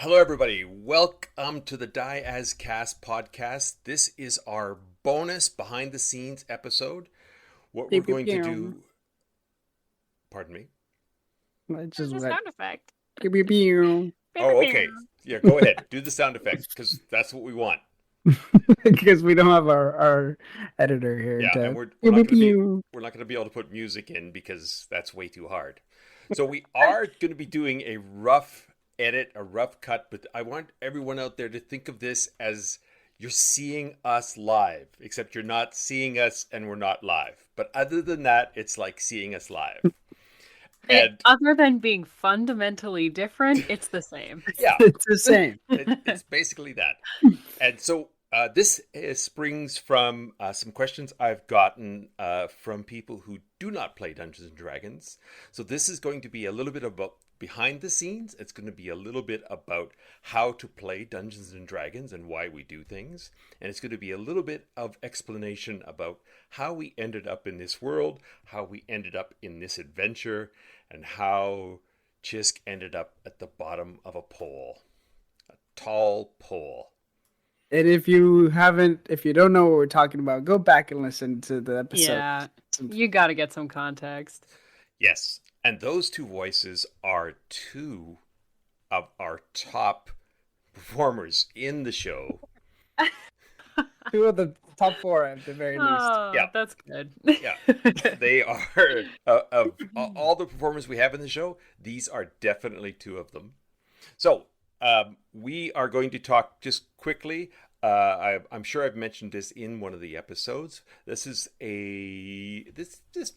Hello, everybody. Welcome to the Die As Cast podcast. This is our bonus behind the scenes episode. What we're Pew, pew, going to pew. do, pardon me. It's There's just a like sound effect. pew, pew, pew. Oh, okay. Yeah, go ahead. Do the sound effect because that's what we want. Because we don't have our editor here Yeah, and to we're pew, not pew, going to be pew. we're not going to be able to put music in because that's way too hard. So we are going to be doing a rough edit, a rough cut, but I want everyone out there to think of this as you're seeing us live, except you're not seeing us and we're not live. But other than that, it's like seeing us live. And Other than being fundamentally different, it's the same. yeah, It's the same. it's basically that. And so this springs from some questions I've gotten from people who do not play Dungeons and Dragons. So this is going to be a little bit about behind the scenes. It's going to be a little bit about how to play Dungeons and Dragons and why we do things. And it's going to be a little bit of explanation about how we ended up in this world, how we ended up in this adventure, and how Chisk ended up at the bottom of a pole. A tall pole. And if you don't know what we're talking about, go back and listen to the episode. Yeah, you got to get some context. Yes, and those two voices are two of our top performers in the show. Two of the top four at the very least. Oh, Yeah. that's good. Yeah, they are of all the performers we have in the show. These are definitely two of them. So we are going to talk just quickly. I'm sure I've mentioned this in one of the episodes. This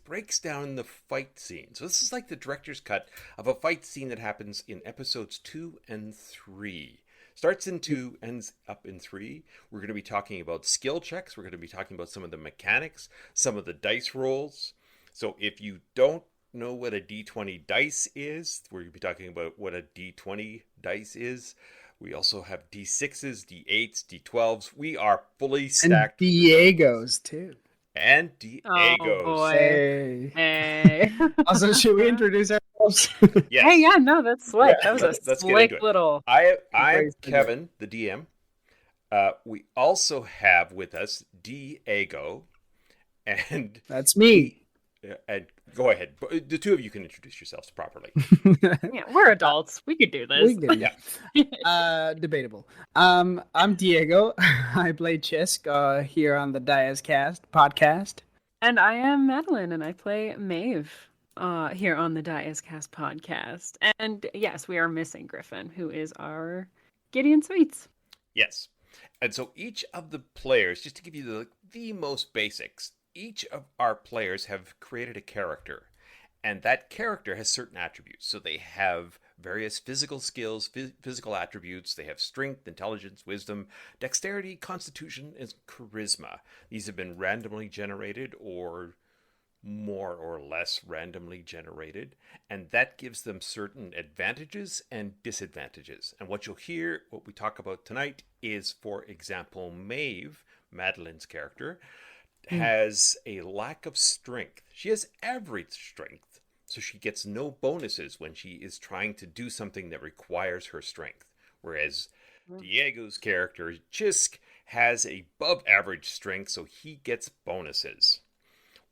breaks down the fight scene. So this is like the director's cut of a fight scene that happens in episodes 2 and 3. Starts in 2, ends up in 3. We're going to be talking about skill checks. We're going to be talking about some of the mechanics, some of the dice rolls. So if you don't know what a D20 dice is, we're going to be talking about what a D20 dice is. We also have D6s, D8s, D12s. We are fully stacked. And Diego's too. And Oh, Diegos. boy. Hey. Hey. Also, should we introduce ourselves? Yes. Hey, yeah, no, that's slick. Yeah, That was let's a get slick into it. little. I'm Praise the Kevin, the DM. We also have with us Diego, and That's me. and go ahead. The two of you can introduce yourselves properly. Yeah, we're adults. We could do this. We can. Yeah. Debatable. I'm Diego. I play Chisk here on the Diaz Cast podcast. And I am Madeline, and I play Maeve here on the Diaz Cast podcast. And yes, we are missing Griffin, who is our Gideon Sweets. Yes. And so each of the players, just to give you the most basics, each of our players have created a character. And that character has certain attributes. So they have various physical skills, physical attributes. They have strength, intelligence, wisdom, dexterity, constitution, and charisma. These have been randomly generated or more or less randomly generated, and that gives them certain advantages and disadvantages. And what you'll hear, what we talk about tonight, is, for example, Madeline's character, has a lack of strength. She has average strength, so she gets no bonuses when she is trying to do something that requires her strength. Whereas Diego's character, Chisk, has above average strength, so he gets bonuses.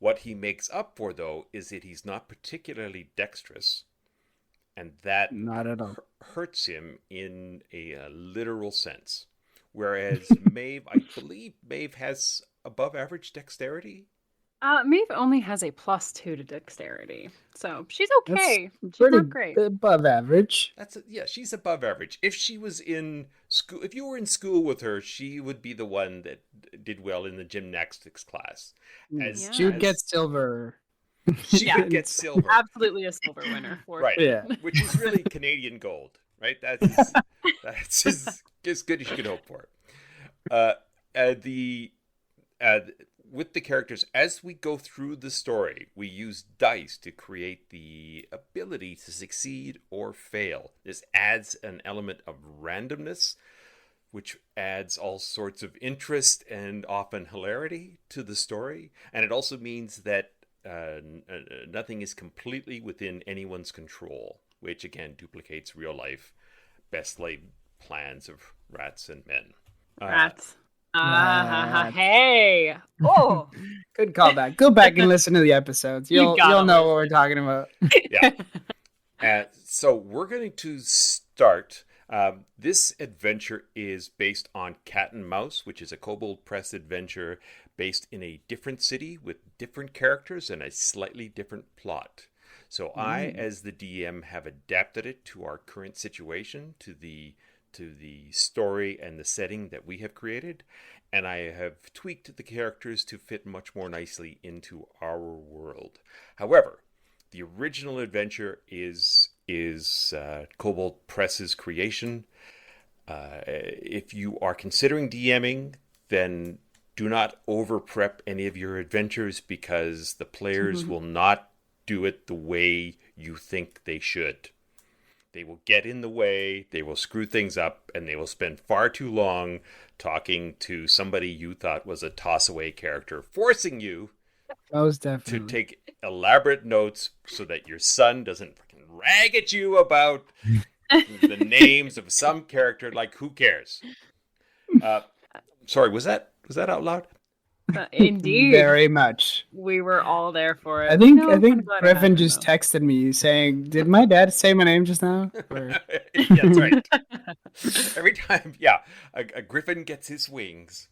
What he makes up for, though, is that he's not particularly dexterous, and that Not at all. hurts him in a literal sense. Whereas Maeve, I believe Maeve has above average dexterity. Maeve only has a +2 to dexterity, so she's okay. She's Pretty not great. above average. Yeah, she's above average. If she was in school, if you were in school with her, she would be the one that did well in the gymnastics class. Yeah. She would get silver. She Yeah. would get silver, Absolutely a silver winner for right? Yeah. Which is really Canadian gold, right? That's as good as you could hope for. With the characters, as we go through the story, we use dice to create the ability to succeed or fail. This adds an element of randomness, which adds all sorts of interest and often hilarity to the story. And it also means that nothing is completely within anyone's control, which again duplicates real life best laid clans of rats and men. Rats. Rats. Hey. Oh. Good callback. Go back and listen to the episodes. You'll know what we're talking about. Yeah. So we're going to start. This adventure is based on Cat and Mouse, which is a Kobold Press adventure based in a different city with different characters and a slightly different plot. So I, as the DM, have adapted it to our current situation, to the story and the setting that we have created, and I have tweaked the characters to fit much more nicely into our world. However, the original adventure is Kobold Press's creation. If you are considering DMing, then do not over prep any of your adventures, because the players will not do it the way you think they should. They will get in the way, they will screw things up, and they will spend far too long talking to somebody you thought was a toss-away character, forcing you Most definitely to take elaborate notes so that your son doesn't fucking rag at you about the names of some character. Like, who cares? Sorry, was that out loud? Indeed. Very much. We were all there for it. I think Griffin just texted me saying, "Did my dad say my name just now?" Yeah, that's right. Every time, a Griffin gets his wings.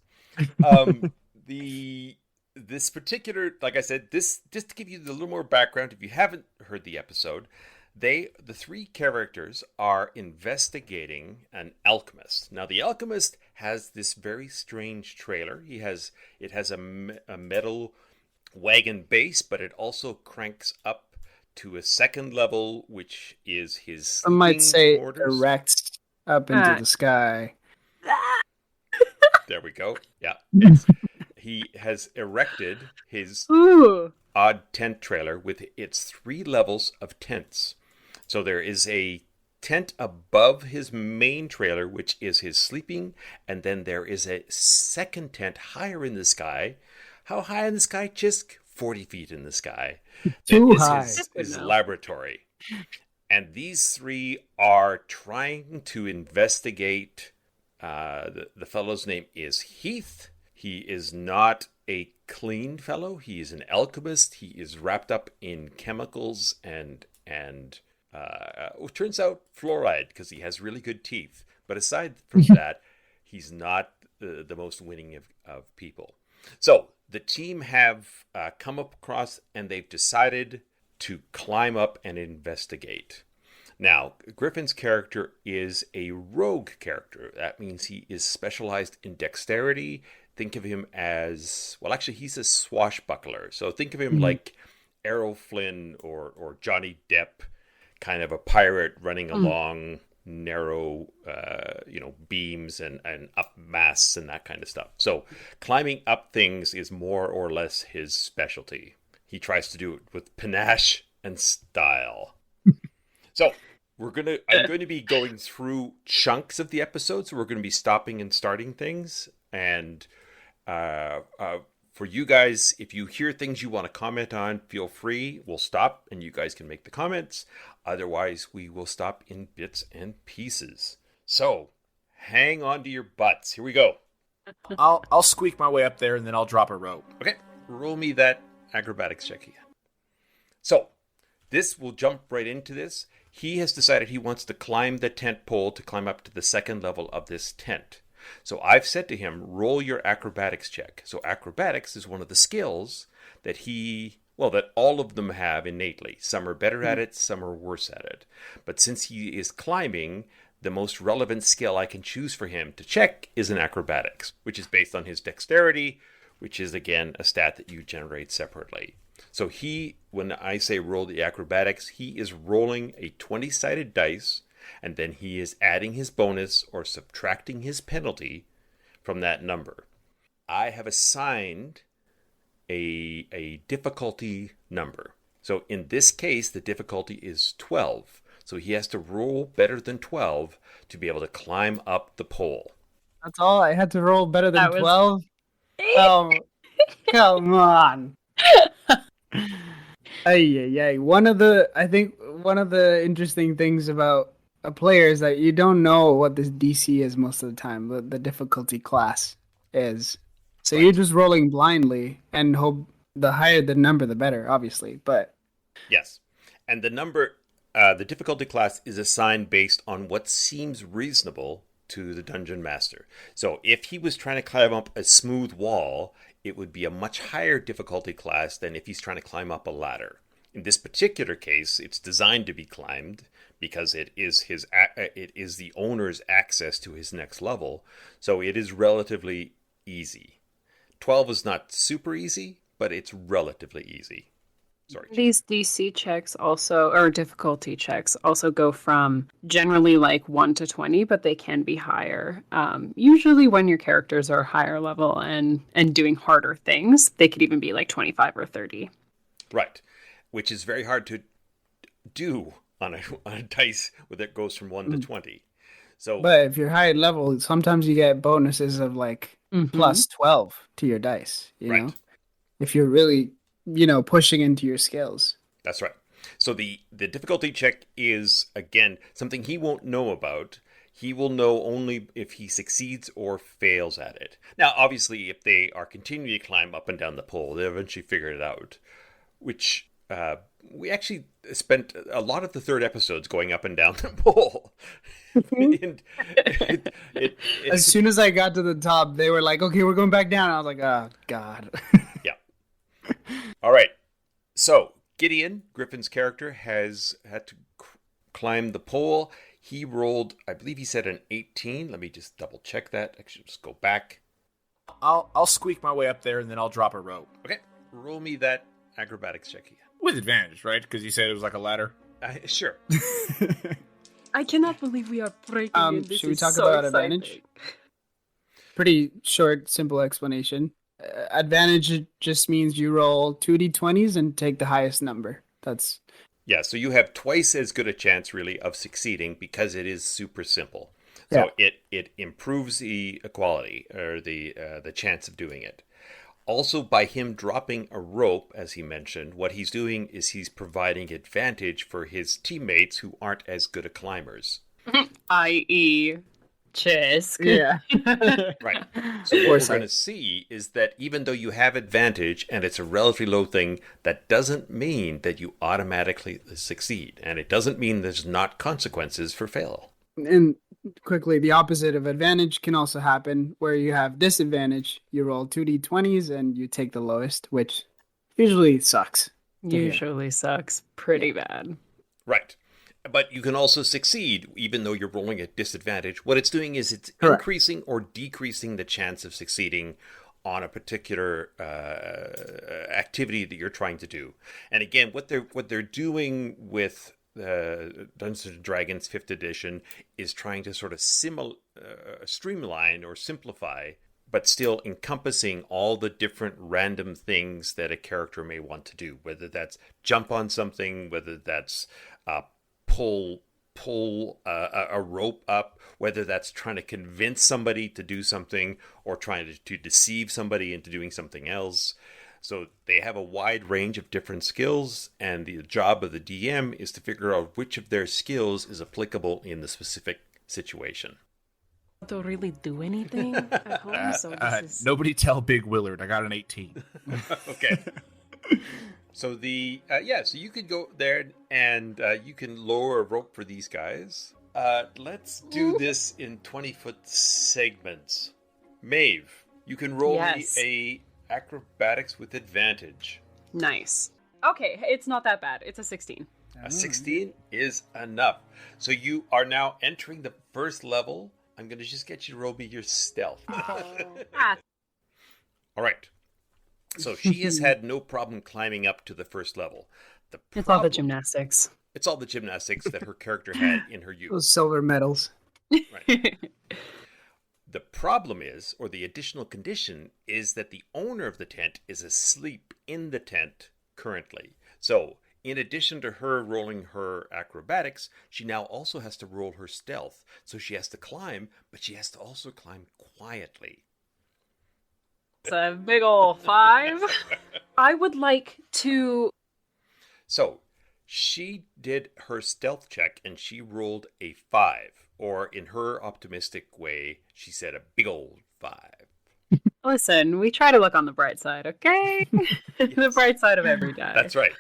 This particular, like I said, this just to give you a little more background, if you haven't heard the episode, the three characters are investigating an alchemist. Now, the alchemist has this very strange trailer. It has a metal wagon base, but it also cranks up to a second level, which is his Some might say quarters. erects up into the sky. There we go. Yeah. He has erected his odd tent trailer with its 3 levels of tents. So there is a tent above his main trailer, which is his sleeping, and then there is a second tent higher in the sky. How high in the sky, Chisk? 40 feet in the sky. Too high. His laboratory. And these 3 are trying to investigate. The fellow's name is Heath. He is not a clean fellow. He is an alchemist. He is wrapped up in chemicals and it turns out fluoride, because he has really good teeth. But aside from that, he's not the most winning of people. So the team have come up across, and they've decided to climb up and investigate. Now, Griffin's character is a rogue character. That means he is specialized in dexterity. Think of him as, well, actually, he's a swashbuckler. So think of him like Errol Flynn or Johnny Depp, kind of a pirate running along narrow, beams and up masts and that kind of stuff. So climbing up things is more or less his specialty. He tries to do it with panache and style. So I'm going to be going through chunks of the episode. So we're going to be stopping and starting things. And for you guys, if you hear things you want to comment on, feel free. We'll stop and you guys can make the comments. Otherwise, we will stop in bits and pieces. So hang on to your butts. Here we go. I'll squeak my way up there, and then I'll drop a rope. Okay, roll me that acrobatics check again. So this will jump right into this. He has decided he wants to climb the tent pole to climb up to the second level of this tent. So I've said to him, roll your acrobatics check. So acrobatics is one of the skills that that all of them have innately. Some are better at it, some are worse at it. But since he is climbing, the most relevant skill I can choose for him to check is an acrobatics, which is based on his dexterity, which is, again, a stat that you generate separately. So when I say roll the acrobatics, he is rolling a 20-sided dice, and then he is adding his bonus or subtracting his penalty from that number. I have assigned a difficulty number. So in this case, the difficulty is 12. So he has to roll better than 12 to be able to climb up the pole. That's all? I had to roll better than 12? Oh, come on. Ay. One of the interesting things about a player is that you don't know what this DC is most of the time, the difficulty class is. So you're Right. just rolling blindly and hope the higher the number, the better, obviously. But Yes. And the difficulty class is assigned based on what seems reasonable to the dungeon master. So if he was trying to climb up a smooth wall, it would be a much higher difficulty class than if he's trying to climb up a ladder. In this particular case, it's designed to be climbed because it is the owner's access to his next level, so it is relatively easy. 12 is not super easy, but it's relatively easy. Sorry. These DC checks also, or difficulty checks, also go from generally like 1 to 20, but they can be higher. Usually when your characters are higher level and doing harder things, they could even be like 25 or 30. Right. Which is very hard to do on a dice that goes from 1 to 20. So, but if you're high level, sometimes you get bonuses of like plus 12 to your dice, you know? right. If you're really, pushing into your skills. That's right. So the difficulty check is, again, something he won't know about. He will know only if he succeeds or fails at it. Now, obviously, if they are continuing to climb up and down the pole, they'll eventually figure it out, which we actually spent a lot of the third episodes going up and down the pole. And As soon as I got to the top, they were like, okay, we're going back down. I was like, oh, God. Yeah. All right. So Gideon, Griffin's character, has had to climb the pole. He rolled, I believe he said an 18. Let me just double check that. Actually, just go back. I'll squeak my way up there and then I'll drop a rope Okay. Roll me that acrobatics check again. with advantage, right? Because you said it was like a ladder. Sure. I cannot believe we are breaking in. This should we is talk so about exciting. advantage? Pretty short, simple explanation. Advantage just means you roll 2d20s and take the highest number. That's Yeah, so you have twice as good a chance, really, of succeeding because it is super simple. So it improves the equality or the chance of doing it. Also, by him dropping a rope, as he mentioned, what he's doing is he's providing advantage for his teammates who aren't as good at climbers. I.e. Chisk. yeah. Right. So what we're going to see is that even though you have advantage and it's a relatively low thing, that doesn't mean that you automatically succeed. And it doesn't mean there's not consequences for fail. And quickly, the opposite of advantage can also happen where you have disadvantage. You roll 2d20s and you take the lowest, which usually sucks. Usually sucks pretty bad. Right. But you can also succeed even though you're rolling at disadvantage. What it's doing is it's Correct. increasing or decreasing the chance of succeeding on a particular activity that you're trying to do. And again, what they're doing with Dungeons and Dragons 5th edition is trying to sort of streamline or simplify, but still encompassing all the different random things that a character may want to do, whether that's jump on something, whether that's pull a rope up, whether that's trying to convince somebody to do something or trying to deceive somebody into doing something else. So they have a wide range of different skills, and the job of the DM is to figure out which of their skills is applicable in the specific situation. Don't really do anything at home, so this is... Nobody tell Big Willard. I got an 18. Okay. So so you could go there and you can lower a rope for these guys. Let's do this in 20-foot segments. Maeve, you can roll me a acrobatics with advantage. Nice. Okay, it's not that bad. It's a 16. A 16 is enough. So you are now entering the first level. I'm going to just get you to roll me your stealth. Ah, All right. So she has had no problem climbing up to the first level. it's all the gymnastics. It's all the gymnastics that her character had in her youth. Those silver medals. Right. The problem is, or the additional condition, is that the owner of the tent is asleep in the tent currently. So, in addition to her rolling her acrobatics, she now also has to roll her stealth. So she has to climb, but she has to also climb quietly. It's a big ol' 5. I would like to... So, She did her stealth check and she rolled a 5. Or in her optimistic way, she said a big old 5. Listen, we try to look on the bright side, okay? The Yes. bright side of every day. That's right.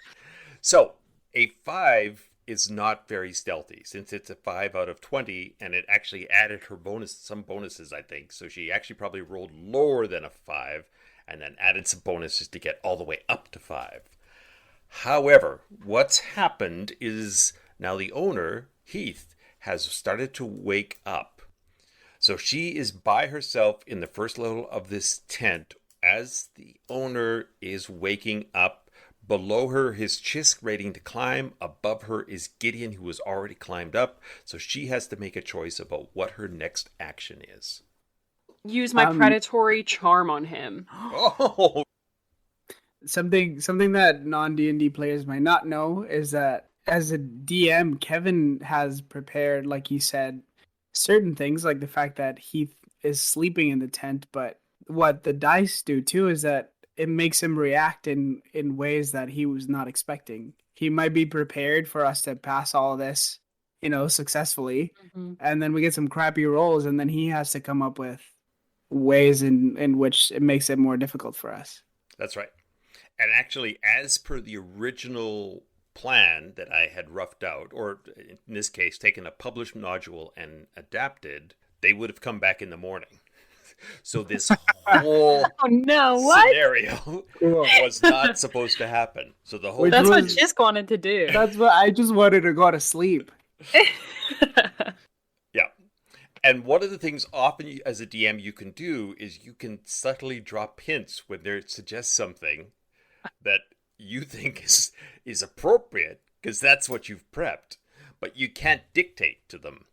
So a 5 is not very stealthy since it's a 5 out of 20 and it actually added her some bonuses, I think. So she actually probably rolled lower than a 5 and then added some bonuses to get all the way up to 5. However, what's happened is now the owner, Heath, has started to wake up. So she is by herself in the first level of this tent as the owner is waking up. Below her is Chisk waiting to climb. Above her is Gideon, who has already climbed up. So she has to make a choice about what her next action is. Use my predatory charm on him. Oh, Something that non D&D players might not know is that as a DM, Kevin has prepared, like he said, certain things, like the fact that Heath is sleeping in the tent. But what the dice do too is that it makes him react in ways that he was not expecting. He might be prepared for us to pass all of this, successfully, and then we get some crappy rolls, and then he has to come up with ways in which it makes it more difficult for us. that's right. And actually, as per the original plan that I had roughed out, or in this case, taken a published module and adapted, they would have come back in the morning. So this whole Oh no, what? scenario was not supposed to happen. So the whole That's what was- Chisk wanted to do. That's what I just wanted to go to sleep. yeah. And one of the things often as a DM you can do is you can subtly drop hints when they suggest something that you think is appropriate because that's what you've prepped, but you can't dictate to them.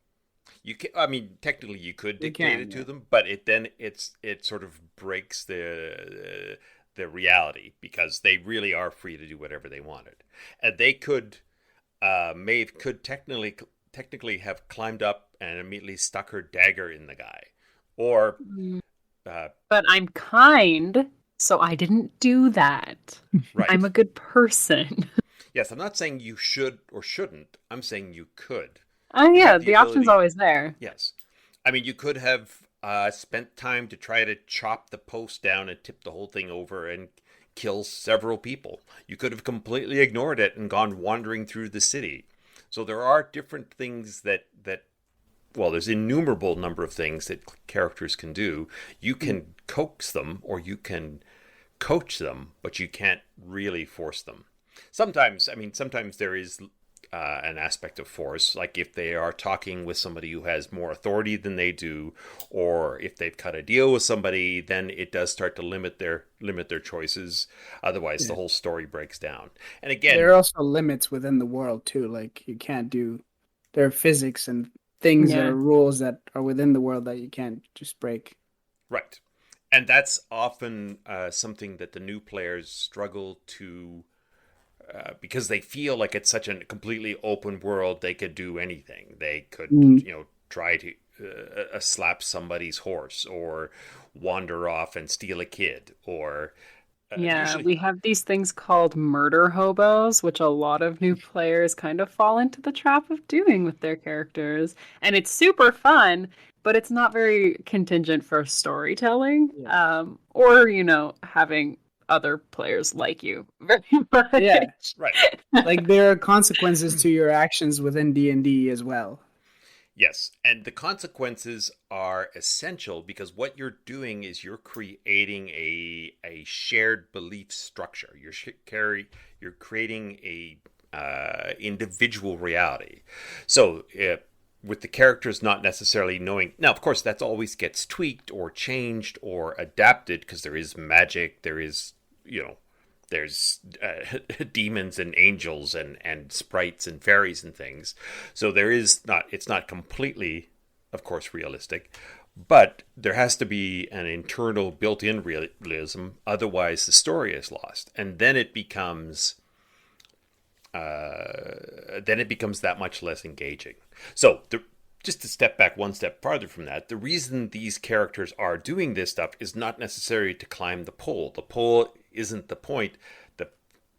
You can, I mean, technically you could dictate it to them, but it sort of breaks the reality because they really are free to do whatever they wanted, and they could technically have climbed up and immediately stuck her dagger in the guy, or But I'm kind, so I didn't do that. right. I'm a good person. Yes, I'm not saying you should or shouldn't. I'm saying you could. Oh You yeah, have the option's ability- always there. Yes. I mean, you could have spent time to try to chop the post down and tip the whole thing over and kill several people. You could have completely ignored it and gone wandering through the city. So there are different things that well, there's innumerable number of things that characters can do. You can coax them or you can coach them, but you can't really force them. Sometimes there is an aspect of force, like if they are talking with somebody who has more authority than they do, or if they've cut a deal with somebody, then it does start to limit their choices. Otherwise, the whole story breaks down. And again, There are also limits within the world too. Like you can't do. There are physics and things that Yeah. are rules that are within the world that you can't just break. right, and that's often something that the new players struggle to. Because they feel like it's such a completely open world, they could do anything. They could, try to slap somebody's horse or wander off and steal a kid. Or Yeah, usually- we have these things called murder hobos, which a lot of new players kind of fall into the trap of doing with their characters. And it's super fun, but it's not very contingent for storytelling, or, having other players like you very much. Yeah. right. Like there are consequences to your actions within D&D as well. Yes, and the consequences are essential because what you're doing is you're creating a shared belief structure. You're creating a individual reality. So with the characters not necessarily knowing, now of course that always gets tweaked or changed or adapted because there is magic, there is there's demons and angels and sprites and fairies and things. So it's not completely, of course, realistic, but there has to be an internal built-in realism. Otherwise the story is lost. And then it becomes that much less engaging. So just to step back one step farther from that, the reason these characters are doing this stuff is not necessarily to climb the pole. The pole isn't the point.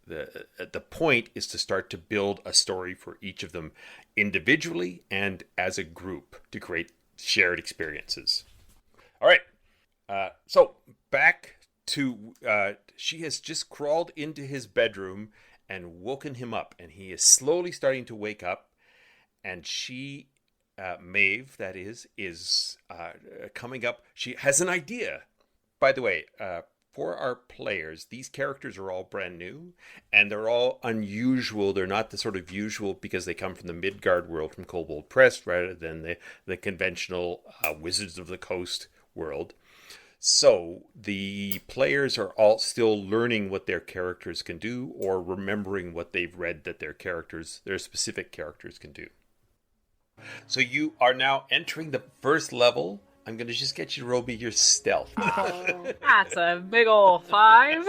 the point is to start to build a story for each of them individually and as a group to create shared experiences. All right. So back to she has just crawled into his bedroom and woken him up, and he is slowly starting to wake up. And she, Maeve, that is coming up. She has an idea. By the way, for our players, these characters are all brand new, and they're all unusual. They're not the sort of usual because they come from the Midgard world from Kobold Press rather than the conventional Wizards of the Coast world. So the players are all still learning what their characters can do or remembering what they've read that their specific characters can do. So you are now entering the first level. I'm going to just get you to roll me your stealth. Oh, that's a big ol' 5.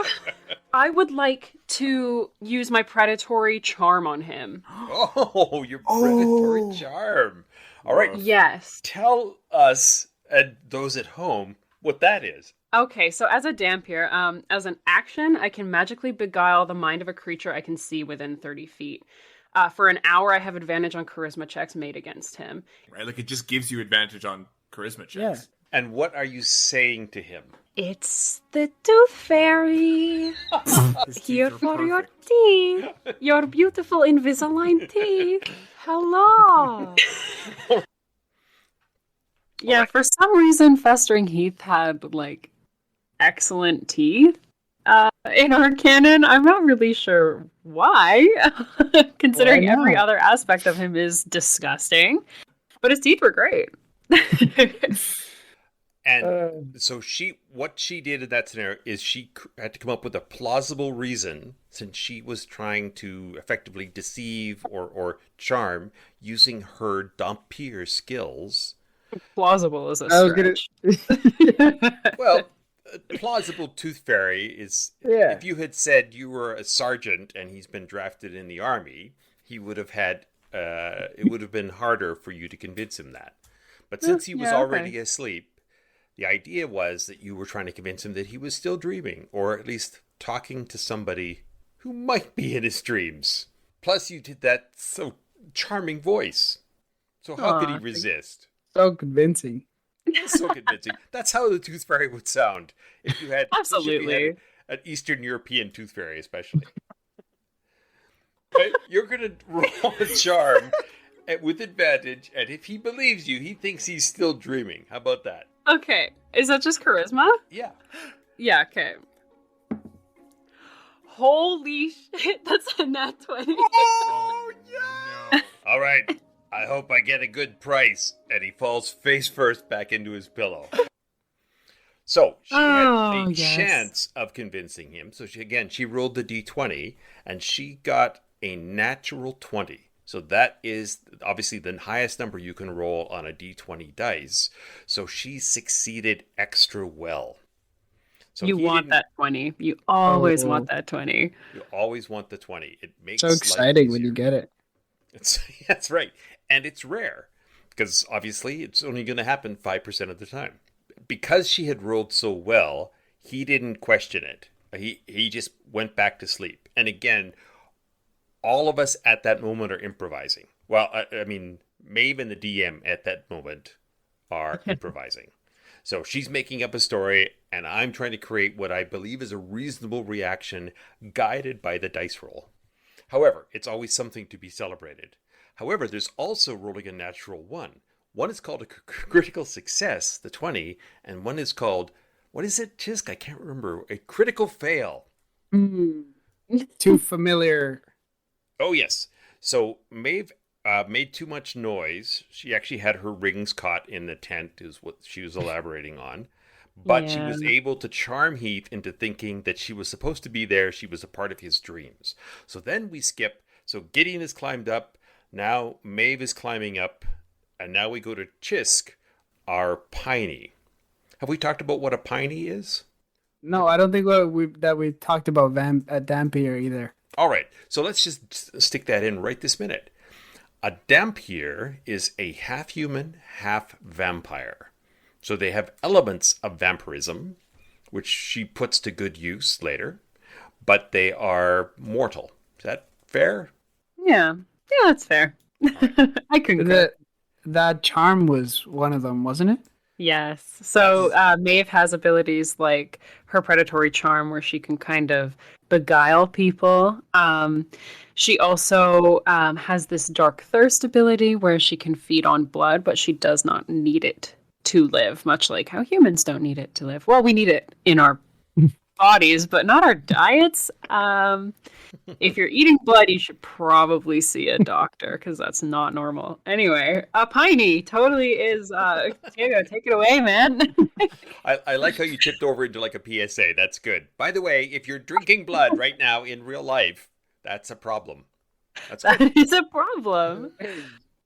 I would like to use my predatory charm on him. Oh, your predatory charm. All right. Yes. Tell us and those at home what that is. Okay, so as a Dampier, as an action, I can magically beguile the mind of a creature I can see within 30 feet. For an hour, I have advantage on charisma checks made against him. Right, like it just gives you advantage on charisma checks. Yeah. And what are you saying to him? It's the Tooth Fairy. Here for your teeth. Your beautiful Invisalign teeth. Hello. Yeah, for some reason, Festering Heath had, like, excellent teeth in our canon. I'm not really sure why, considering every other aspect of him is disgusting. But his teeth were great. And so what she did in that scenario is she had to come up with a plausible reason, since she was trying to effectively deceive or charm using her Dampier skills. Plausible is a stretch. Well, a plausible Tooth Fairy is, if you had said you were a sergeant and he's been drafted in the army, he would have had, it would have been harder for you to convince him that. But since he was already asleep, the idea was that you were trying to convince him that he was still dreaming, or at least talking to somebody who might be in his dreams. Plus, you did that so charming voice. So how could he resist? So convincing. So convincing. That's how the Tooth Fairy would sound if you had absolutely an Eastern European Tooth Fairy, especially. Okay, you're gonna roll a charm with advantage, and if he believes you, he thinks he's still dreaming. How about that? Okay, is that just charisma? Yeah. Yeah. Okay. Holy shit! That's a nat 20. Oh no! All right. I hope I get a good price. And he falls face first back into his pillow. So she had a chance of convincing him. So she rolled the d20 and she got a natural 20. So that is obviously the highest number you can roll on a d20 dice. So she succeeded extra well. So you want that 20. You always want that 20. You always want the 20. It makes so exciting when you get it. That's right. And it's rare, because obviously it's only going to happen 5% of the time. Because she had rolled so well, he didn't question it. He just went back to sleep. And again, all of us at that moment are improvising. Well, I mean, Maeve and the DM at that moment are improvising. So she's making up a story, and I'm trying to create what I believe is a reasonable reaction guided by the dice roll. However, it's always something to be celebrated. However, there's also rolling a natural 1. One is called a critical success, the 20, and one is called, what is it, Chisk? I can't remember. A critical fail. Too familiar. Oh, yes. So Maeve made too much noise. She actually had her rings caught in the tent, is what she was elaborating on. But she was able to charm Heath into thinking that she was supposed to be there. She was a part of his dreams. So then we skip. So Gideon has climbed up. Now Maeve is climbing up. And now we go to Chisk, our piney. Have we talked about what a piney is? No, I don't think we talked about Dampier either. All right. So let's just stick that in right this minute. A Dampier is a half human, half vampire. So they have elements of vampirism, which she puts to good use later. but they are mortal. Is that fair? Yeah. Yeah, that's fair. I concur. That charm was one of them, wasn't it? Yes. So Maeve has abilities like her predatory charm, where she can kind of beguile people. She also has this dark thirst ability where she can feed on blood, but she does not need it to live, much like how humans don't need it to live. Well, we need it in our bodies, but not our diets. If you're eating blood, you should probably see a doctor because that's not normal. Anyway, Piney totally is. Diego, take it away, man. I like how you tipped over into like a PSA. That's good. By the way, if you're drinking blood right now in real life, that's a problem. That's good. That is a problem.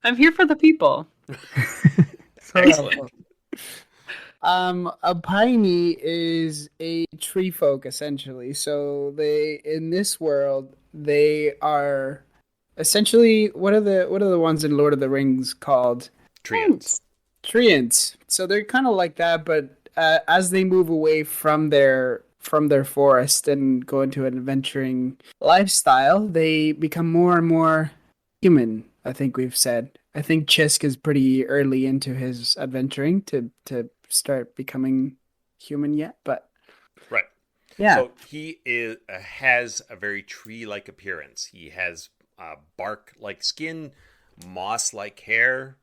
I'm here for the people. Excellent. A piney is a tree folk essentially. So they in this world they are essentially what are the ones in Lord of the Rings called? Treants. Treants. So they're kind of like that, but as they move away from their forest and go into an adventuring lifestyle, they become more and more human. I think we've said. I think Chisk is pretty early into his adventuring to start becoming human yet, but Right. yeah. So he has a very tree-like appearance. He has bark-like skin, moss-like hair,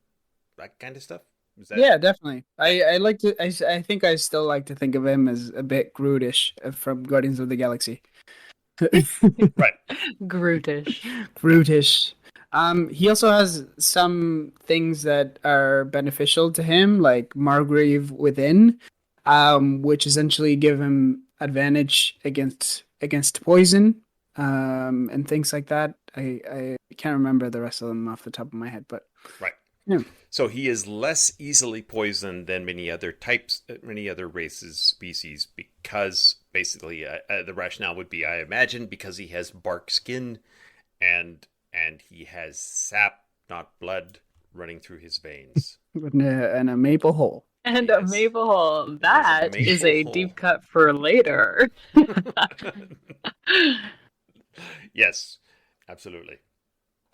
that kind of stuff. Is that... Yeah, definitely. I like to. I think I still like to think of him as a bit Grootish from Guardians of the Galaxy. Right. Grootish. Grootish. He also has some things that are beneficial to him, like Margrave Within, which essentially give him advantage against poison, and things like that. I can't remember the rest of them off the top of my head, but Right. yeah. So he is less easily poisoned than many other types, many other races, species, because basically the rationale would be, I imagine, because he has bark skin and he has sap, not blood, running through his veins. And a maple hole. And Yes. a maple hole. That maple is a hole. deep cut for later. Yes, absolutely.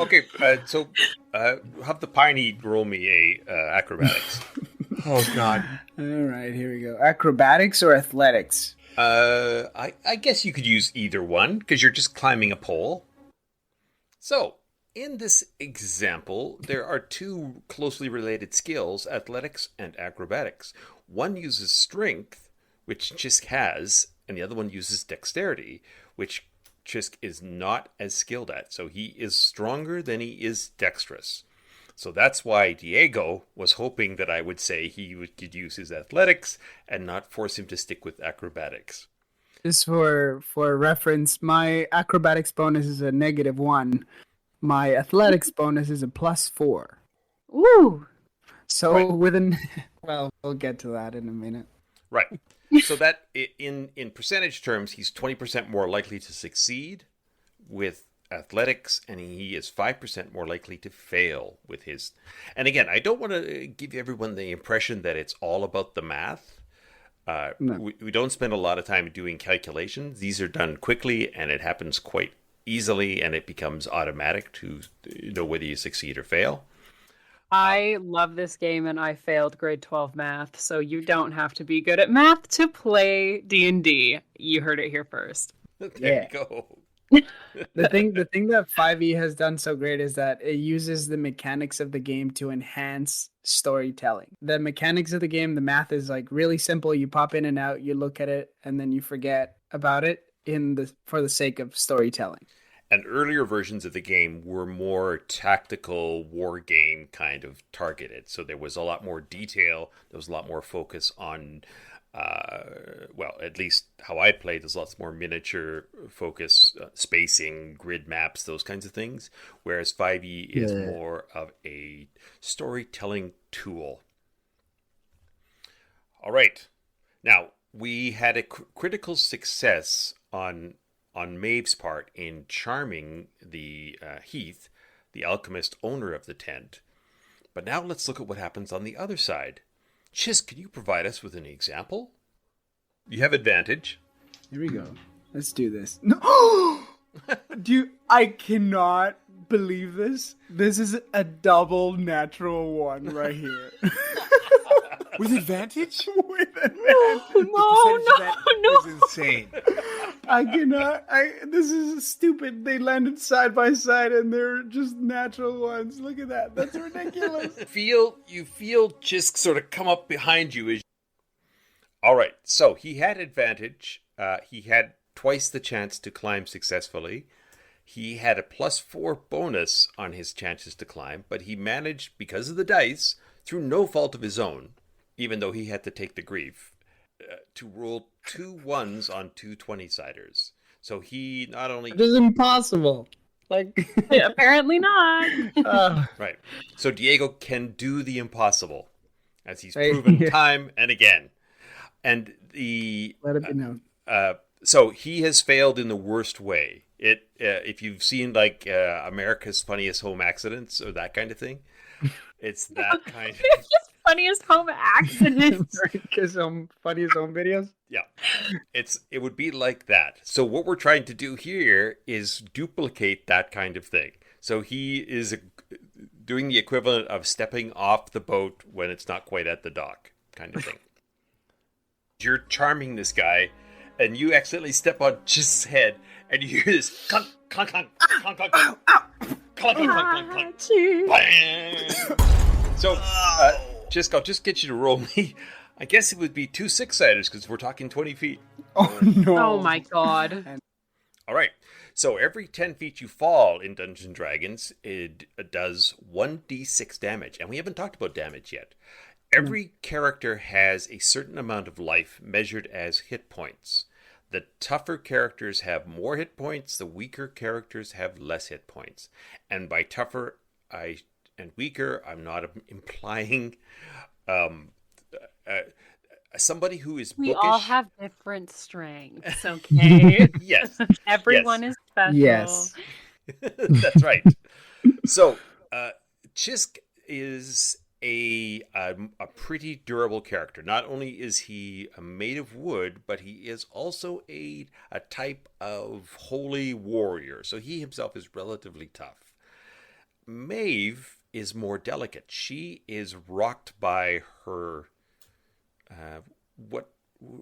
Okay, so have the Piney roll me a acrobatics. Oh God. All right, here we go. Acrobatics or athletics? I guess you could use either one because you're just climbing a pole. So, in this example, there are two closely related skills, athletics and acrobatics. One uses strength, which Chisk has, and the other one uses dexterity, which Chisk is not as skilled at. So he is stronger than he is dexterous. So that's why Diego was hoping that I would say he could use his athletics and not force him to stick with acrobatics. Just for reference, my acrobatics bonus is a -1. My athletics bonus is a +4. Ooh. So Right. well, we'll get to that in a minute. Right. So that in percentage terms, he's 20% more likely to succeed with athletics, and he is 5% more likely to fail with his. And again, I don't want to give everyone the impression that it's all about the math. No. We don't spend a lot of time doing calculations. These are done quickly, and it happens quite easily, and it becomes automatic to know whether you succeed or fail. I love this game and I failed grade 12 math, so you don't have to be good at math to play D&D. You heard it here first. There you go. The thing that 5e has done so great is that it uses the mechanics of the game to enhance storytelling. The mechanics of the game, the math is like really simple. You pop in and out, you look at it, and then you forget about it for the sake of storytelling. And earlier versions of the game were more tactical war game kind of targeted. So there was a lot more detail. There was a lot more focus on, well, at least how I played, there's lots more miniature focus, spacing, grid maps, those kinds of things. Whereas 5e is more of a storytelling tool. All right. Now, we had a critical success on Maeve's part in charming the Heath, the alchemist owner of the tent. But now let's look at what happens on the other side. Chisk, can you provide us with an example? You have advantage. Here we go. Let's do this. No, dude, I cannot believe this. This is a double natural one right here. With advantage? With advantage. No. Is insane. I cannot. This is stupid. They landed side by side and they're just natural ones. Look at that. That's ridiculous. You feel Chisk sort of come up behind you. All right, so he had advantage. He had twice the chance to climb successfully. He had a +4 bonus on his chances to climb, but he managed, because of the dice, through no fault of his own, even though he had to take the grief, to roll 2 1s on 2 20-siders. So he not only... It is impossible. Like, apparently not. Right. So Diego can do the impossible, as he's Right. proven Yeah. time and again. And let it be known. so he has failed in the worst way. If you've seen like America's Funniest Home Accidents or that kind of thing, it's that kind of... Funniest home accident. Because funniest home videos. Yeah, it would be like that. So what we're trying to do here is duplicate that kind of thing. So he is doing the equivalent of stepping off the boat when it's not quite at the dock, kind of thing. You're charming this guy, and you accidentally step on Chisk's head, and you hear this clunk, clunk, clunk, clunk, clunk, clunk, clunk, clunk, clunk, clunk, clunk. Bang! So, Chisk, I'll just get you to roll me. I guess it would be 2 6-siders because we're talking 20 feet. Oh no! Oh my god! All right. So every 10 feet you fall in Dungeons and Dragons, it does 1d6 damage, and we haven't talked about damage yet. Every character has a certain amount of life measured as hit points. The tougher characters have more hit points, the weaker characters have less hit points. And by tougher and weaker, I'm not implying somebody who is bookish. We all have different strengths, okay? Yes. Everyone is special. Yes. That's right. So, Chisk is a pretty durable character. Not only is he made of wood, but he is also a type of holy warrior. So he himself is relatively tough. Maeve is more delicate. She is rocked by her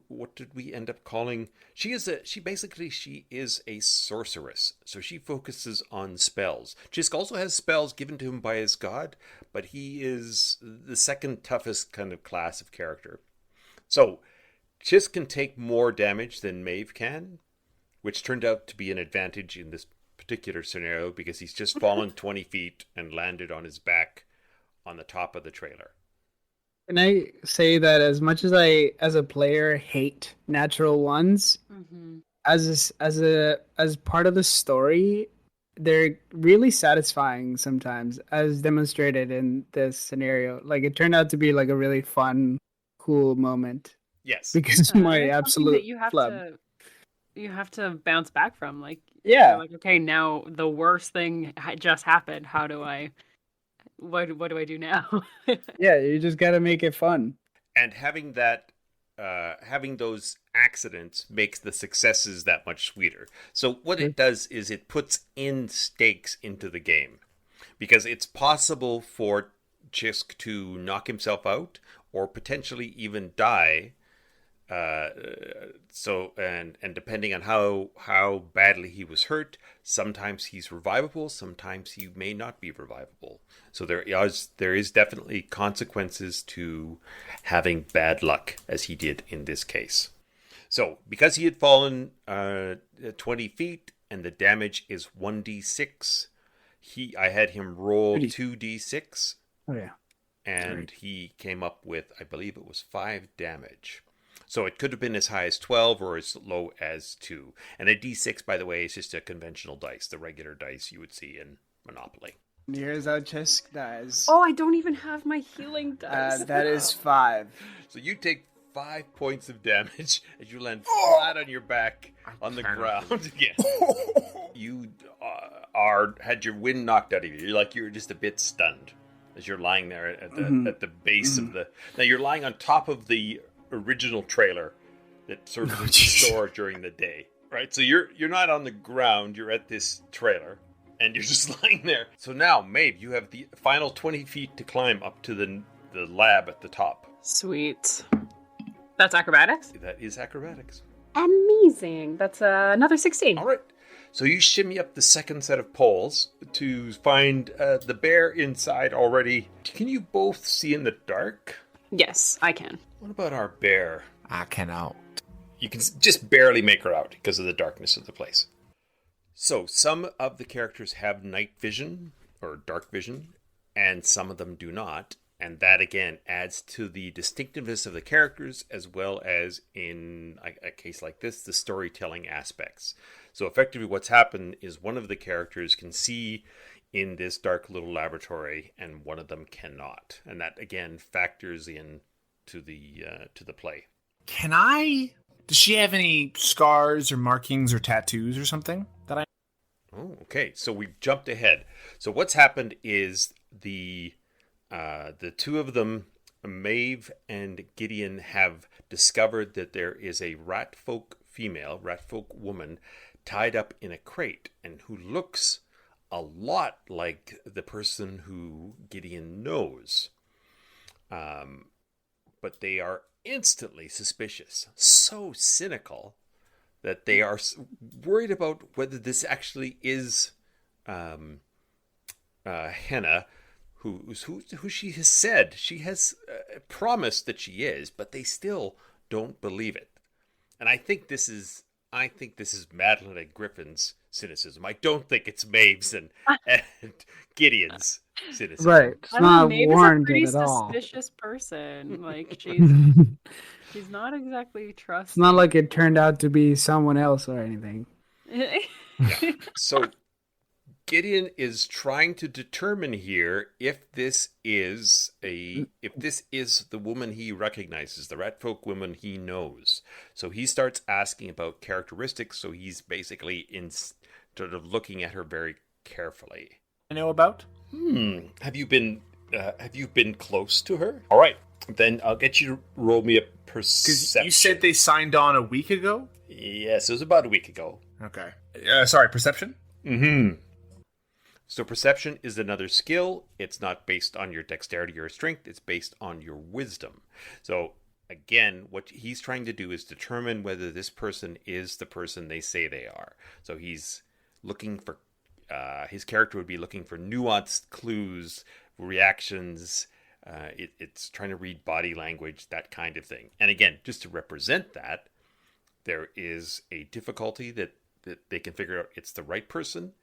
what did we end up calling? She is a sorceress. So she focuses on spells. Chisk also has spells given to him by his god, but he is the second toughest kind of class of character. So Chisk can take more damage than Maeve can, which turned out to be an advantage in this particular scenario because he's just fallen 20 feet and landed on his back on the top of the trailer. Can I say that as much as I, as a player, hate natural ones, as part of the story, they're really satisfying sometimes, as demonstrated in this scenario. Like, it turned out to be like a really fun, cool moment. Yes. Because of my It's something absolute that you have to bounce back from. Like, Yeah. you're like, okay, now the worst thing just happened. How do I? What do I do now? Yeah, you just gotta make it fun. And having those accidents makes the successes that much sweeter. So what it does is it puts in stakes into the game, because it's possible for Chisk to knock himself out or potentially even die. And depending on how badly he was hurt, sometimes he's revivable, sometimes he may not be revivable. So there is definitely consequences to having bad luck, as he did in this case. So because he had fallen 20 feet and the damage is 1d6, I had him roll 2d6. Oh yeah. And he came up with, I believe it was 5 damage. So it could have been as high as 12 or as low as 2. And a d6, by the way, is just a conventional dice, the regular dice you would see in Monopoly. Here's how Chisk dies. Oh, I don't even have my healing dice. That is 5. So you take 5 points of damage as you land flat on your back on the ground again. You had your wind knocked out of you. You're just a bit stunned as you're lying there at the base of the... Now you're lying on top of the original trailer that served as a store during the day. Right, so you're not on the ground, you're at this trailer, and you're just lying there. So now, Maeve, you have the final 20 feet to climb up to the lab at the top. Sweet. That's acrobatics? That is acrobatics. Amazing. That's another 16. All right. So you shimmy up the second set of poles to find the bear inside already. Can you both see in the dark? Yes, I can. What about our bear? I cannot. You can just barely make her out because of the darkness of the place. So some of the characters have night vision or dark vision, and some of them do not. And that, again, adds to the distinctiveness of the characters, as well as, in a case like this, the storytelling aspects. So effectively what's happened is one of the characters can see in this dark little laboratory, and one of them cannot. And that, again, factors in to the play. Can I? Does she have any scars or markings or tattoos or something that I? Oh, okay. So we've jumped ahead. So what's happened is the two of them, Maeve and Gideon, have discovered that there is a ratfolk woman tied up in a crate, and who looks a lot like the person who Gideon knows. But they are instantly suspicious, so cynical that they are worried about whether this actually is Henna, who she has said she has promised that she is, but they still don't believe it. And I think this is Madeline and Griffin's cynicism. I don't think it's Maeve's and Gideon's cynicism. Right. It's I don't know, not Maeve is a warranted pretty at all. suspicious person. Like, It's she's not exactly trusting. not like it turned out to be someone else or anything. Yeah. So Gideon is trying to determine here if this is the woman he recognizes, the ratfolk woman he knows. So he starts asking about characteristics. So he's basically sort of looking at her very carefully. I know about. Have you been close to her? All right, then I'll get you to roll me a perception. You said they signed on a week ago. Yes, it was about a week ago. Okay. Sorry, perception. Mm-hmm. So perception is another skill. It's not based on your dexterity or strength. It's based on your wisdom. So again, what he's trying to do is determine whether this person is the person they say they are. So he's looking for, his character would be looking for nuanced clues, reactions. It's trying to read body language, that kind of thing. And again, just to represent that, there is a difficulty that they can figure out it's the right person.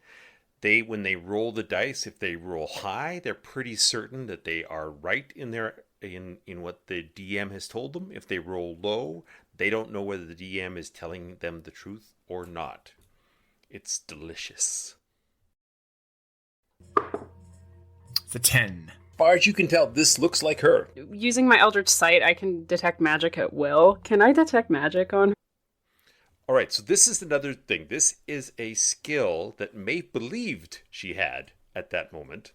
When they roll the dice, if they roll high, they're pretty certain that they are right in what the DM has told them. If they roll low, they don't know whether the DM is telling them the truth or not. It's delicious. It's a 10. As far as you can tell, this looks like her. Using my Eldritch Sight, I can detect magic at will. Can I detect magic on her? All right, so this is another thing. This is a skill that Maeve believed she had at that moment.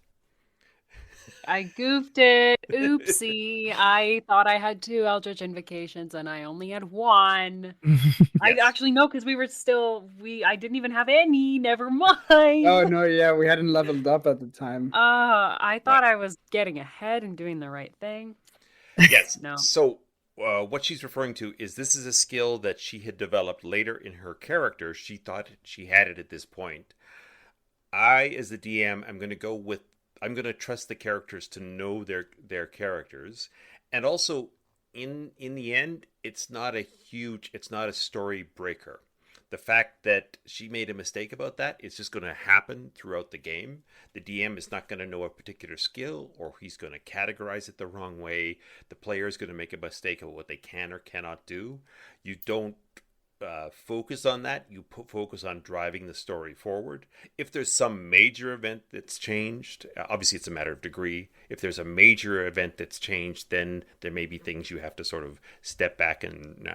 I goofed it. Oopsie. I thought I had 2 Eldritch Invocations and I only had 1. I actually know because I didn't even have any. Never mind. Oh, no, yeah, we hadn't leveled up at the time. I thought I was getting ahead and doing the right thing. Yes. No. So what she's referring to is this is a skill that she had developed later in her character. She thought she had it at this point. I, as the DM, I'm going to trust the characters to know their characters. And also, in the end, it's not a story breaker. The fact that she made a mistake about that is just going to happen throughout the game. The DM is not going to know a particular skill, or he's going to categorize it the wrong way. The player is going to make a mistake about what they can or cannot do. You don't focus on that. You focus on driving the story forward. If there's some major event that's changed, obviously it's a matter of degree. If there's a major event that's changed, then there may be things you have to sort of step back and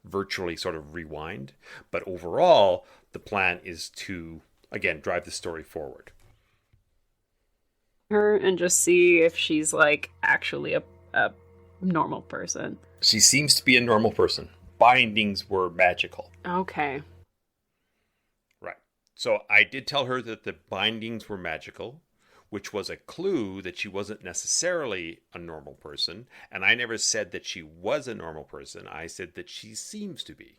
virtually sort of rewind. But overall, the plan is to, again, drive the story forward. Her and just see if she's like actually a normal person. She seems to be a normal person. Bindings were magical. Okay. So I did tell her that the bindings were magical, which was a clue that she wasn't necessarily a normal person. And I never said that she was a normal person. I said that she seems to be.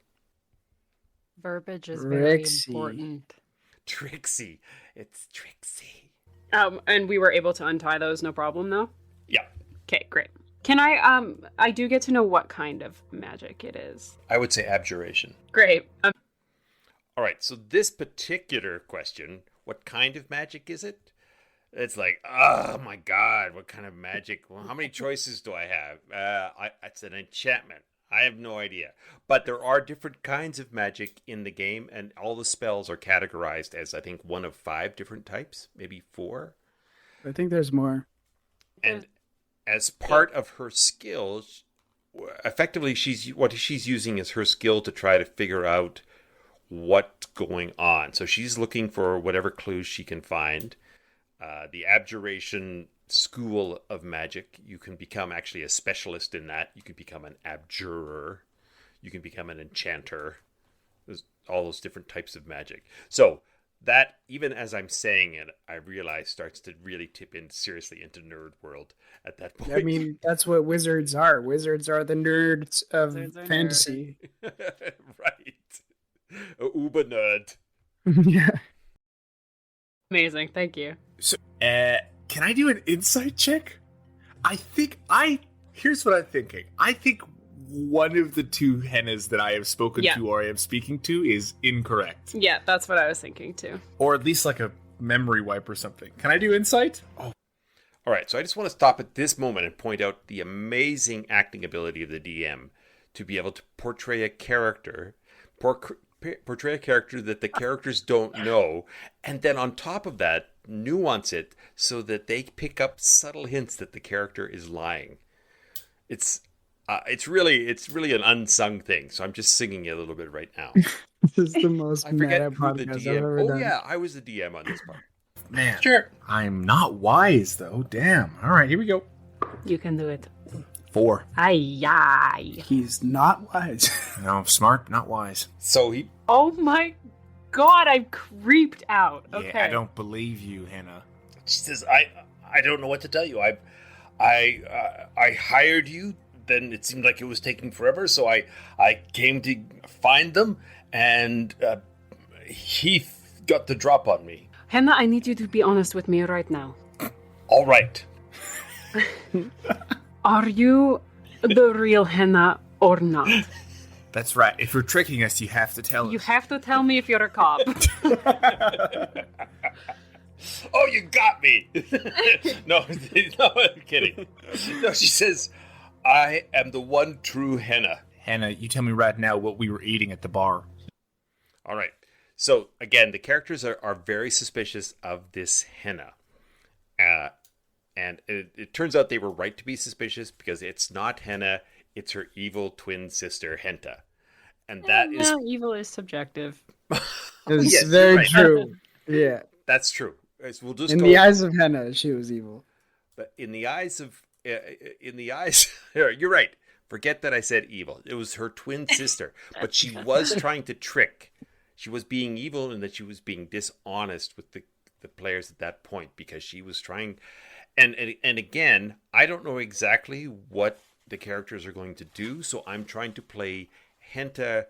Verbiage is very Trixie. important. Trixie. It's Trixie. And we were able to untie those, no problem, though? Yeah. Okay, great. Can I do get to know what kind of magic it is? I would say abjuration. Great. All right. So this particular question, what kind of magic is it? It's like, oh my God, what kind of magic? Well, how many choices do I have? It's an enchantment. I have no idea. But there are different kinds of magic in the game, and all the spells are categorized as, I think, one of 5 different types, maybe 4. I think there's more. And as part of her skills, effectively, what she's using is her skill to try to figure out what's going on. So she's looking for whatever clues she can find. The abjuration school of magic, you can become actually a specialist in that. You can become an abjurer. You can become an enchanter. There's all those different types of magic. So that, even as I'm saying it, I realize starts to really tip in seriously into nerd world at that point. I mean, that's what wizards are. Wizards are the nerds of Wizards are fantasy. Right. A uber nerd. Yeah. Amazing, thank you. So, can I do an insight check? Here's what I'm thinking. I think one of the 2 hennas that I have spoken to or I am speaking to is incorrect. Yeah, that's what I was thinking too. Or at least like a memory wipe or something. Can I do insight? Oh. All right, so I just want to stop at this moment and point out the amazing acting ability of the DM to be able to portray a character that the characters don't know, and then on top of that, nuance it so that they pick up subtle hints that the character is lying. It's really an unsung thing. So I'm just singing it a little bit right now. This is the most I forget meta who the podcast I've DM. ever Oh done. yeah, I was the DM on this part. Man. Sure. I'm not wise, though. Damn. All right, here we go. You can do it. 4. Aye. He's not wise. No, smart, not wise. So he. Oh my God, I'm creeped out. Okay. Yeah, I don't believe you, Hannah. She says, I don't know what to tell you. I hired you. Then it seemed like it was taking forever, so I came to find them, and Heath got the drop on me. Hannah, I need you to be honest with me right now. All right. Are you the real Hannah or not? That's right. If you're tricking us, you have to tell us. You have to tell me if you're a cop. Oh, you got me. No, I'm kidding. No, she says, I am the one true henna. Hannah, you tell me right now what we were eating at the bar. All right. So, again, the characters are very suspicious of this henna. And it turns out they were right to be suspicious because it's not henna, it's her evil twin sister, Henta. And that is... evil is subjective. It's Yes, very right. true. Yeah. That's true. We'll just In go... the eyes of Henna, she was evil. But in the eyes... You're right. Forget that I said evil. It was her twin sister. But she was trying to trick. She was being evil in that she was being dishonest with the players at that point because she was trying... And again, I don't know exactly what the characters are going to do, so I'm trying to play Henta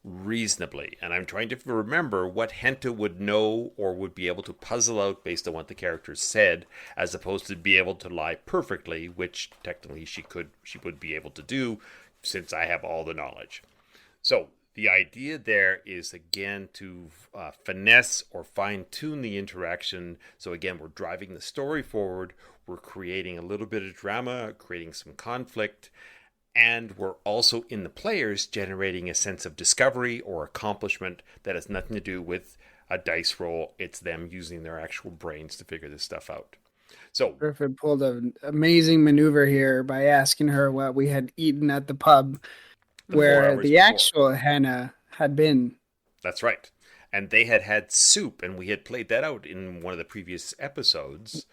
reasonably. And I'm trying to remember what Henta would know or would be able to puzzle out based on what the characters said, as opposed to be able to lie perfectly, which technically she would be able to do since I have all the knowledge. So the idea there is, again, to finesse or fine-tune the interaction. So again, we're driving the story forward. We're creating a little bit of drama, creating some conflict. And we're also, in the players, generating a sense of discovery or accomplishment that has nothing to do with a dice roll. It's them using their actual brains to figure this stuff out. So Griffin pulled an amazing maneuver here by asking her what we had eaten at the pub, 4 where hours the before. actual Henna had been. That's right. And they had soup, and we had played that out in one of the previous episodes.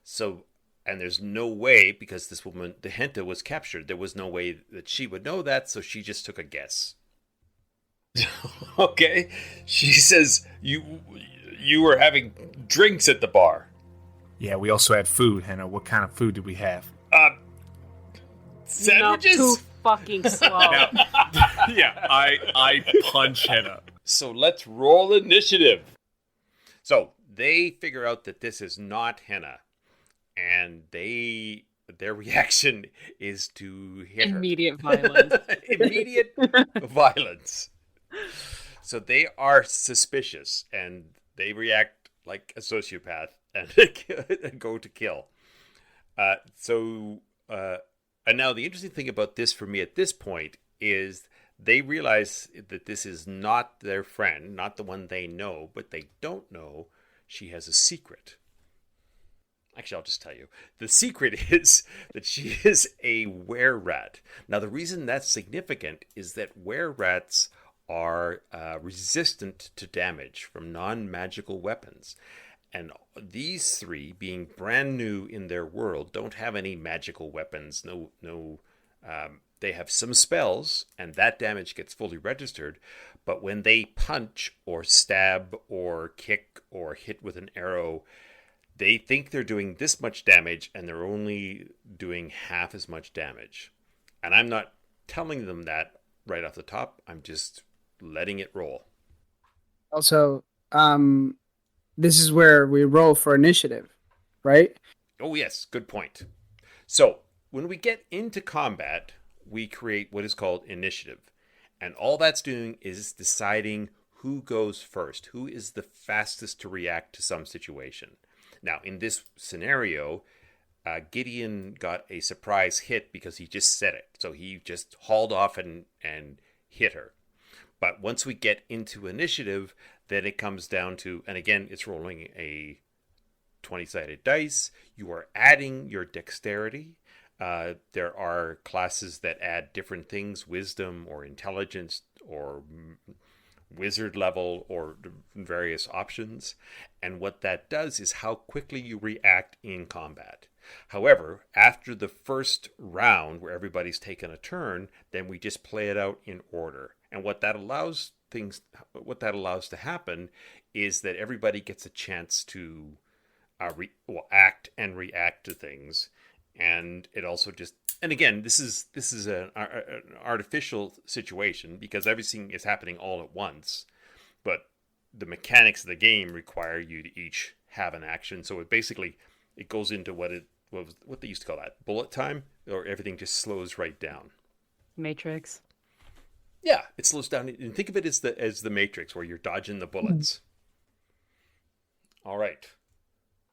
So, and there's no way, because this woman, the Henta, was captured, there was no way that she would know that, so she just took a guess. Okay. She says you were having drinks at the bar. Yeah, we also had food, Henna. What kind of food did we have? Sandwiches? Not too fucking slow. Now, yeah, I punch Henna. So let's roll initiative. So they figure out that this is not henna, and their reaction is to hit Immediate violence. Immediate violence. So they are suspicious, and they react like a sociopath and go to kill. And now the interesting thing about this for me at this point is they realize that this is not their friend, not the one they know, but they don't know she has a secret. Actually, I'll just tell you. The secret is that she is a were-rat. Now, the reason that's significant is that were-rats are resistant to damage from non-magical weapons. And these three, being brand new in their world, don't have any magical weapons. They have some spells, and that damage gets fully registered. But when they punch or stab or kick or hit with an arrow, they think they're doing this much damage, and they're only doing half as much damage. And I'm not telling them that right off the top. I'm just letting it roll. Also, this is where we roll for initiative, right? Oh, yes. Good point. So when we get into combat, we create what is called initiative. And all that's doing is deciding who goes first, who is the fastest to react to some situation. Now, in this scenario, Gideon got a surprise hit because he just said it. So he just hauled off and hit her. But once we get into initiative, then it comes down to, and again, it's rolling a 20-sided dice. You are adding your dexterity. There are classes that add different things, wisdom or intelligence or wizard level or various options. And what that does is how quickly you react in combat. However, after the first round where everybody's taken a turn, then we just play it out in order. And what that allows to happen is that everybody gets a chance to act and react to things. And it also just, and again, this is an artificial situation because everything is happening all at once, but the mechanics of the game require you to each have an action. So it goes into what they used to call that bullet time, or everything just slows right down. Matrix. Yeah, it slows down. And think of it as the Matrix, where you're dodging the bullets. All right.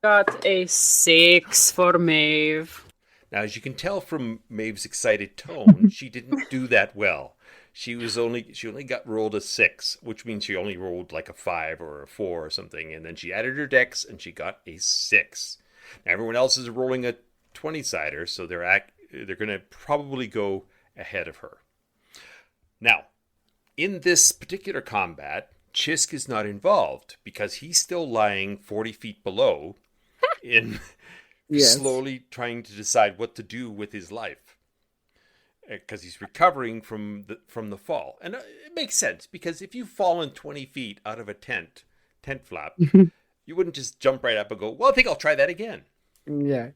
Got a 6 for Maeve. Now, as you can tell from Maeve's excited tone, she didn't do that well. She only got rolled a 6, which means she only rolled like a 5 or a 4 or something, and then she added her dex and she got a 6. Now, everyone else is rolling a 20-sider, so they're going to probably go ahead of her. Now, in this particular combat, Chisk is not involved because he's still lying 40 feet below in Yes. slowly trying to decide what to do with his life because he's recovering from the fall. And it makes sense because if you've fallen 20 feet out of a tent flap, you wouldn't just jump right up and go, well, I think I'll try that again. Yeah.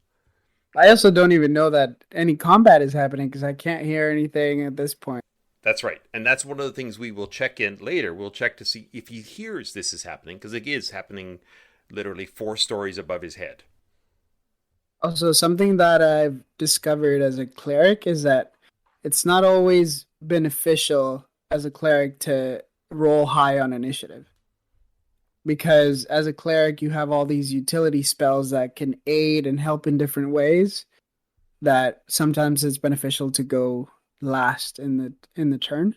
I also don't even know that any combat is happening because I can't hear anything at this point. That's right. And that's one of the things we will check in later. We'll check to see if he hears this is happening, because it is happening literally 4 stories above his head. Also, something that I've discovered as a cleric is that it's not always beneficial as a cleric to roll high on initiative. Because as a cleric, you have all these utility spells that can aid and help in different ways, that sometimes it's beneficial to go last in the turn.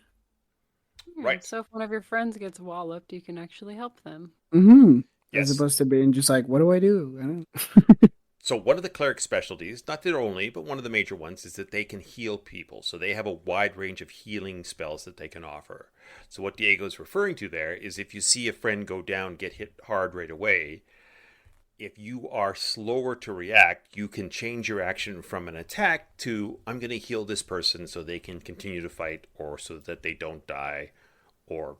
Right. So if one of your friends gets walloped, you can actually help them. Mm-hmm. Yes. As opposed to being just like, what do I do? I don't... So one of the cleric specialties, not their only, but one of the major ones, is that they can heal people. So they have a wide range of healing spells that they can offer. So what Diego's referring to there is if you see a friend go down, get hit hard right away, if you are slower to react, you can change your action from an attack to, I'm going to heal this person so they can continue to fight, or so that they don't die, or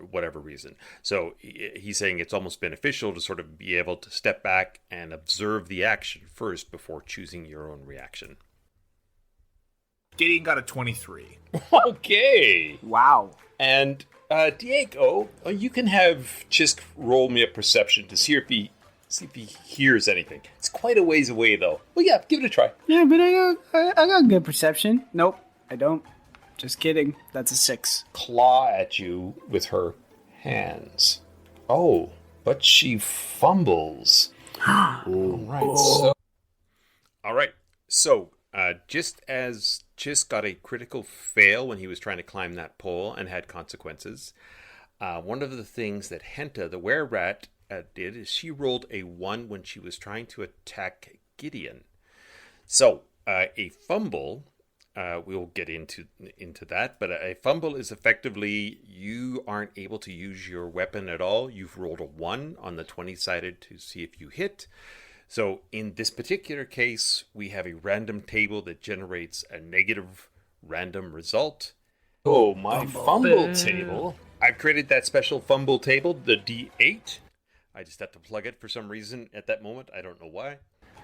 whatever reason. So he's saying it's almost beneficial to sort of be able to step back and observe the action first before choosing your own reaction. Gideon got a 23. Okay. Wow. And Diego, you can have Chisk roll me a perception to see if he hears anything. It's quite a ways away, though. Well, yeah, give it a try. Yeah, but I got good perception. Nope, I don't. Just kidding. That's a 6. Claw at you with her hands. Oh, but she fumbles. All right. So, just as Chisk got a critical fail when he was trying to climb that pole and had consequences, one of the things that Henta, the were-rat, did is she rolled a 1 when she was trying to attack Gideon. So, a fumble... we'll get into that, but a fumble is effectively you aren't able to use your weapon at all. You've rolled a 1 on the 20-sided to see if you hit. So in this particular case, we have a random table that generates a negative random result. Oh, my fumble table. I've created that special fumble table, the D8. I just have to plug it for some reason at that moment. I don't know why.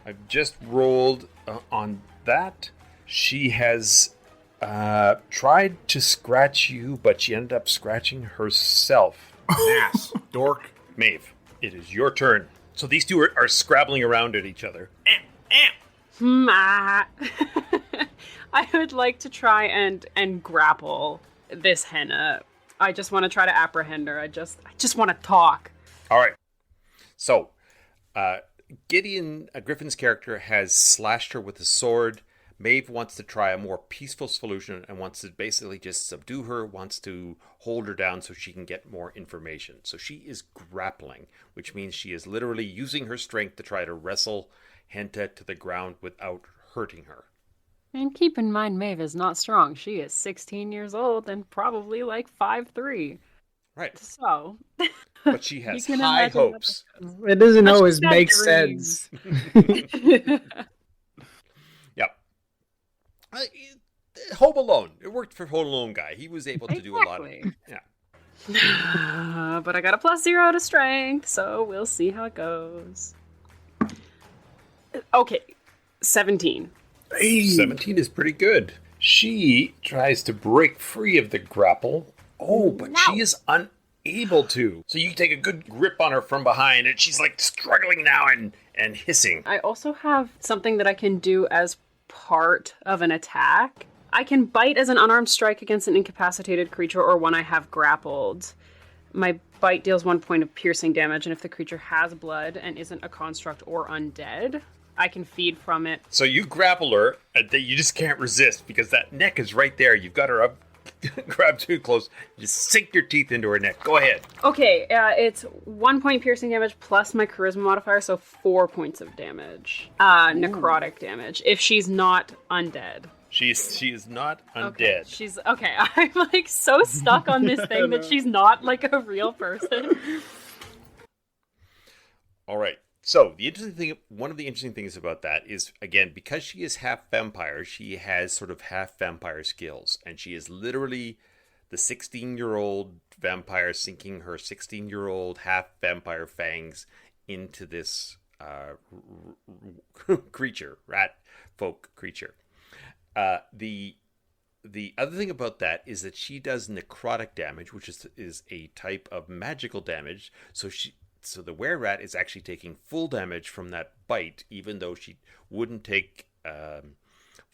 I've just rolled on that. She has tried to scratch you, but she ended up scratching herself. Ass. Dork. Maeve, it is your turn. So these two are scrabbling around at each other. I would like to try and grapple this henna. I just want to try to apprehend her. I just want to talk. All right. So, Gideon, Griffin's character, has slashed her with a sword. Maeve wants to try a more peaceful solution and wants to basically just subdue her, wants to hold her down so she can get more information. So she is grappling, which means she is literally using her strength to try to wrestle Henta to the ground without hurting her. And keep in mind, Maeve is not strong. She is 16 years old and probably like 5'3". Right. So... But she has high hopes. It doesn't That's always just make dreams. sense. Yep. Home Alone. It worked for Home Alone guy. He was able to do a lot of it. Yeah. But I got a +0 to strength, so we'll see how it goes. Okay, 17. Hey. 17 is pretty good. She tries to break free of the grapple. Oh, but she is unable to. So you take a good grip on her from behind, and she's like struggling now and hissing. I also have something that I can do as part of an attack. I can bite as an unarmed strike against an incapacitated creature or one I have grappled. My bite deals 1 point of piercing damage, and if the creature has blood and isn't a construct or undead, I can feed from it. So you grapple her, and you just can't resist because that neck is right there. You've got her up, grab too close, just sink your teeth into her neck. Go ahead. Okay, it's 1 point piercing damage plus my charisma modifier, so 4 points of damage. Necrotic damage, if she's not undead. She is not undead. Okay, I'm like so stuck on this thing that she's not like a real person. All right. So one of the interesting things about that is, again, because she is half vampire, she has sort of half vampire skills, and she is literally the 16-year-old vampire sinking her 16-year-old half vampire fangs into this creature, rat folk creature. The other thing about that is that she does necrotic damage, which is a type of magical damage. So the were-rat is actually taking full damage from that bite, even though she wouldn't take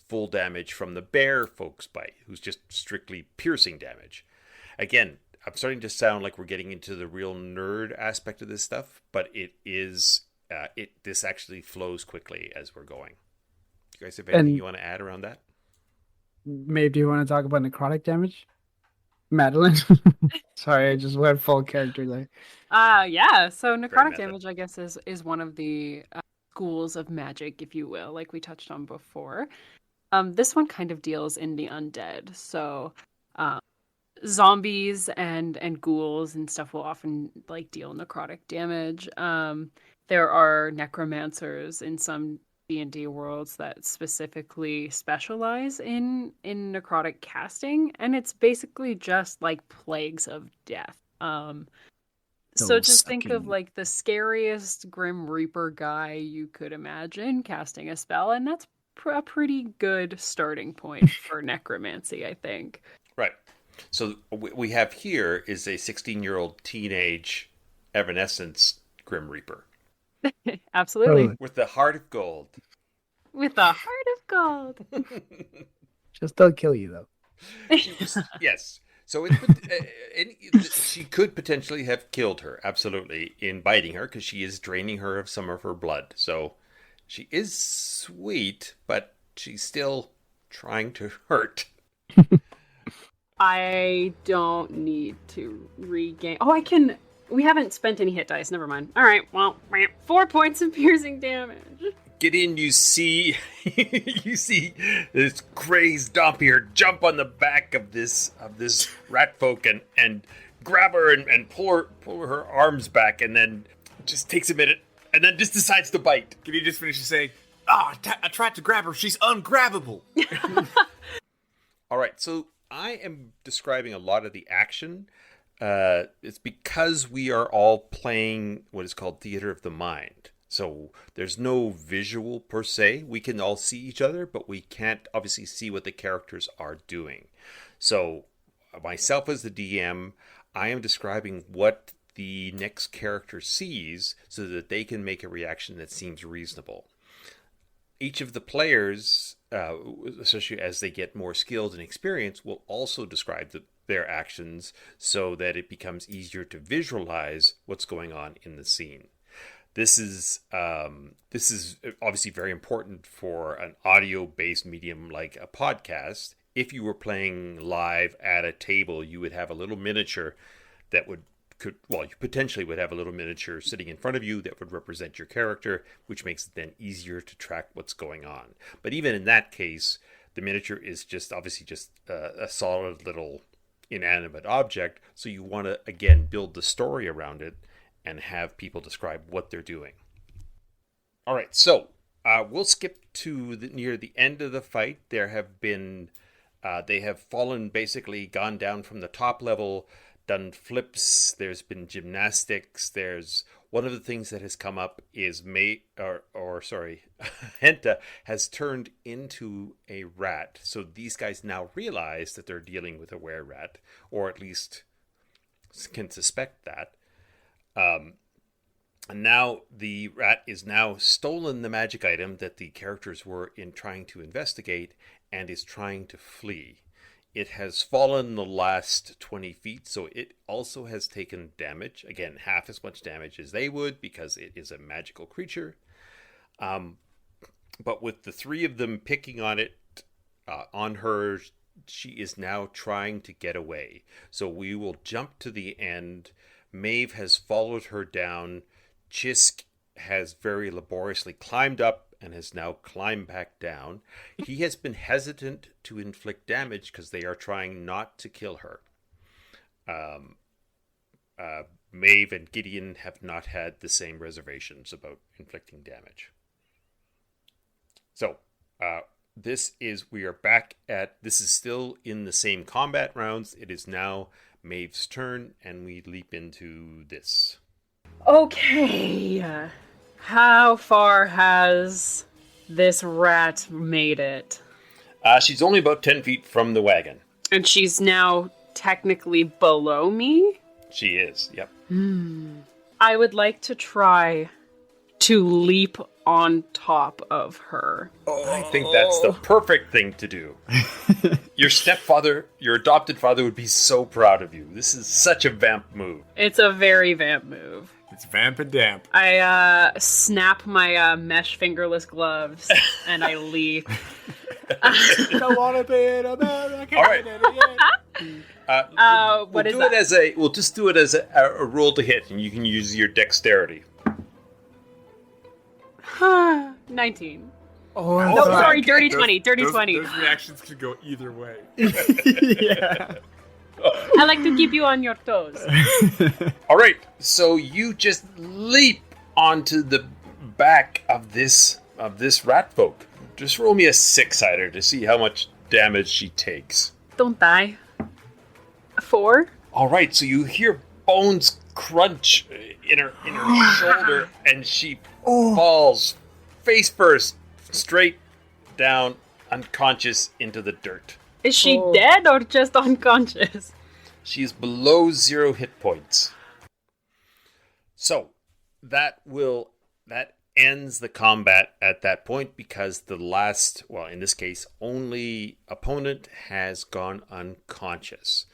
full damage from the bear folk's bite, who's just strictly piercing damage. Again, I'm starting to sound like we're getting into the real nerd aspect of this stuff, but it is this actually flows quickly as we're going. Do you guys have anything you want to add around that? Maeve, do you want to talk about necrotic damage? Madeline? Sorry, I just went full character there. Yeah, so necrotic damage, I guess, is one of the schools of magic, if you will, like we touched on before. This one kind of deals in the undead, so zombies and ghouls and stuff will often like deal necrotic damage. There are necromancers in some D&D worlds that specifically specialize in necrotic casting, and it's basically just like plagues of death. So just think of like the scariest Grim Reaper guy you could imagine casting a spell, and that's a pretty good starting point for necromancy, I think. Right. So we have here is a 16-year-old teenage Evanescence Grim Reaper. Absolutely. With the heart of gold. With a heart of gold. She'll still kill you, though. Yes. So she could potentially have killed her, absolutely, in biting her, because she is draining her of some of her blood. So she is sweet, but she's still trying to hurt. I don't need to regain... Oh, I can... We haven't spent any hit dice. Never mind. All right. Well, 4 points of piercing damage. Gideon, you see this crazed Dompier jump on the back of this rat folk and grab her and pull her arms back, and then just takes a minute and then just decides to bite. Gideon just finishes saying, I tried to grab her. She's ungrabbable. All right. So I am describing a lot of the action. It's because we are all playing what is called theater of the mind. So there's no visual per se. We can all see each other, but we can't obviously see what the characters are doing. So myself as the DM, I am describing what the next character sees so that they can make a reaction that seems reasonable. Each of the players, especially as they get more skilled and experience, will also describe their actions so that it becomes easier to visualize what's going on in the scene. This is obviously very important for an audio-based medium like a podcast. If you were playing live at a table, you would have a little miniature that you potentially would have a little miniature sitting in front of you that would represent your character, which makes it then easier to track what's going on. But even in that case, the miniature is just obviously just a solid little inanimate object. So you want to, again, build the story around it and have people describe what they're doing. All right, so we'll skip to near the end of the fight. There have been, they have fallen, basically gone down from the top level, done flips. There's been gymnastics. There's one of the things that has come up is Henta has turned into a rat. So these guys now realize that they're dealing with a were-rat, or at least can suspect that. And now the rat is now stolen the magic item that the characters were in trying to investigate and is trying to flee. It has fallen the last 20 feet, so it also has taken damage. Again, half as much damage as they would because it is a magical creature. But with the three of them picking on it, on her, she is now trying to get away. So we will jump to the end. Maeve has followed her down. Chisk has very laboriously climbed up and has now climbed back down. He has been hesitant to inflict damage because they are trying not to kill her. Maeve and Gideon have not had the same reservations about inflicting damage. So, this is still in the same combat rounds. It is now Maeve's turn, and we leap into this. Okay. How far has this rat made it? She's only about 10 feet from the wagon. And she's now technically below me? She is, yep. I would like to try to leap on top of her. I think that's the perfect thing to do. Your stepfather, your adopted father, would be so proud of you. This is such a vamp move. It's a very vamp move. It's vamp and damp. I snap my mesh fingerless gloves and I leap. Don't want to be an American. All right. What is that? We'll just do it as a roll to hit, and you can use your dexterity. 19. Oh, no, sorry, dirty 20. Dirty 20. Those reactions could go either way. Yeah. I like to keep you on your toes. All right, so you just leap onto the back of this of this rat folk. Just roll me a 6-sider to see how much damage she takes. Don't die. 4. All right, so you hear bones crunch in her shoulder, and she falls face first, straight down, unconscious into the dirt. Is she dead or just unconscious? She is below 0 hit points. So that ends the combat at that point, because the last, well, in this case, only opponent has gone unconscious.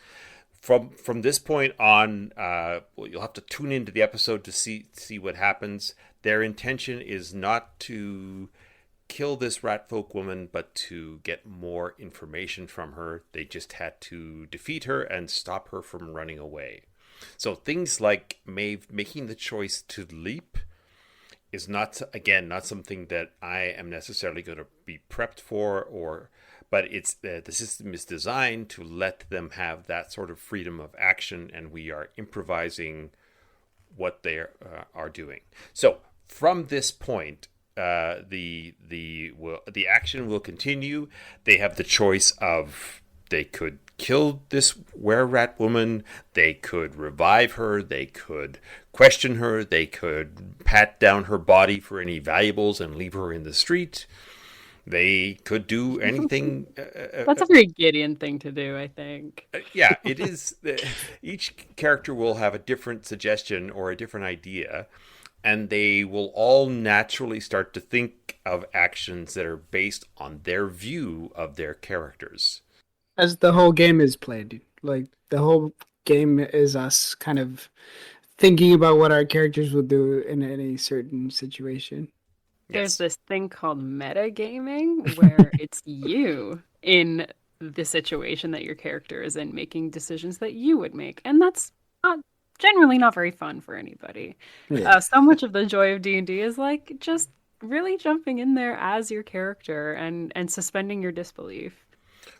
From this point on, you'll have to tune into the episode to see what happens. Their intention is not to kill this ratfolk woman, but to get more information from her. They just had to defeat her and stop her from running away. So things like Maeve making the choice to leap is not something that I am necessarily going to be prepped for, but it's the system is designed to let them have that sort of freedom of action, and we are improvising what they are doing. So from this point, the action will continue. They have the choice of, they could kill this were-rat woman, they could revive her, they could question her, they could pat down her body for any valuables and leave her in the street. They could do anything. That's a very Gideon thing to do, I think. Yeah, it is. Each character will have a different suggestion or a different idea, and they will all naturally start to think of actions that are based on their view of their characters. As the whole game is played. Like, the whole game is us kind of thinking about what our characters will do in any certain situation. There's this thing called metagaming, where it's you in the situation that your character is in, making decisions that you would make. And that's generally not very fun for anybody. Yeah. So much of the joy of D&D is like just really jumping in there as your character and suspending your disbelief.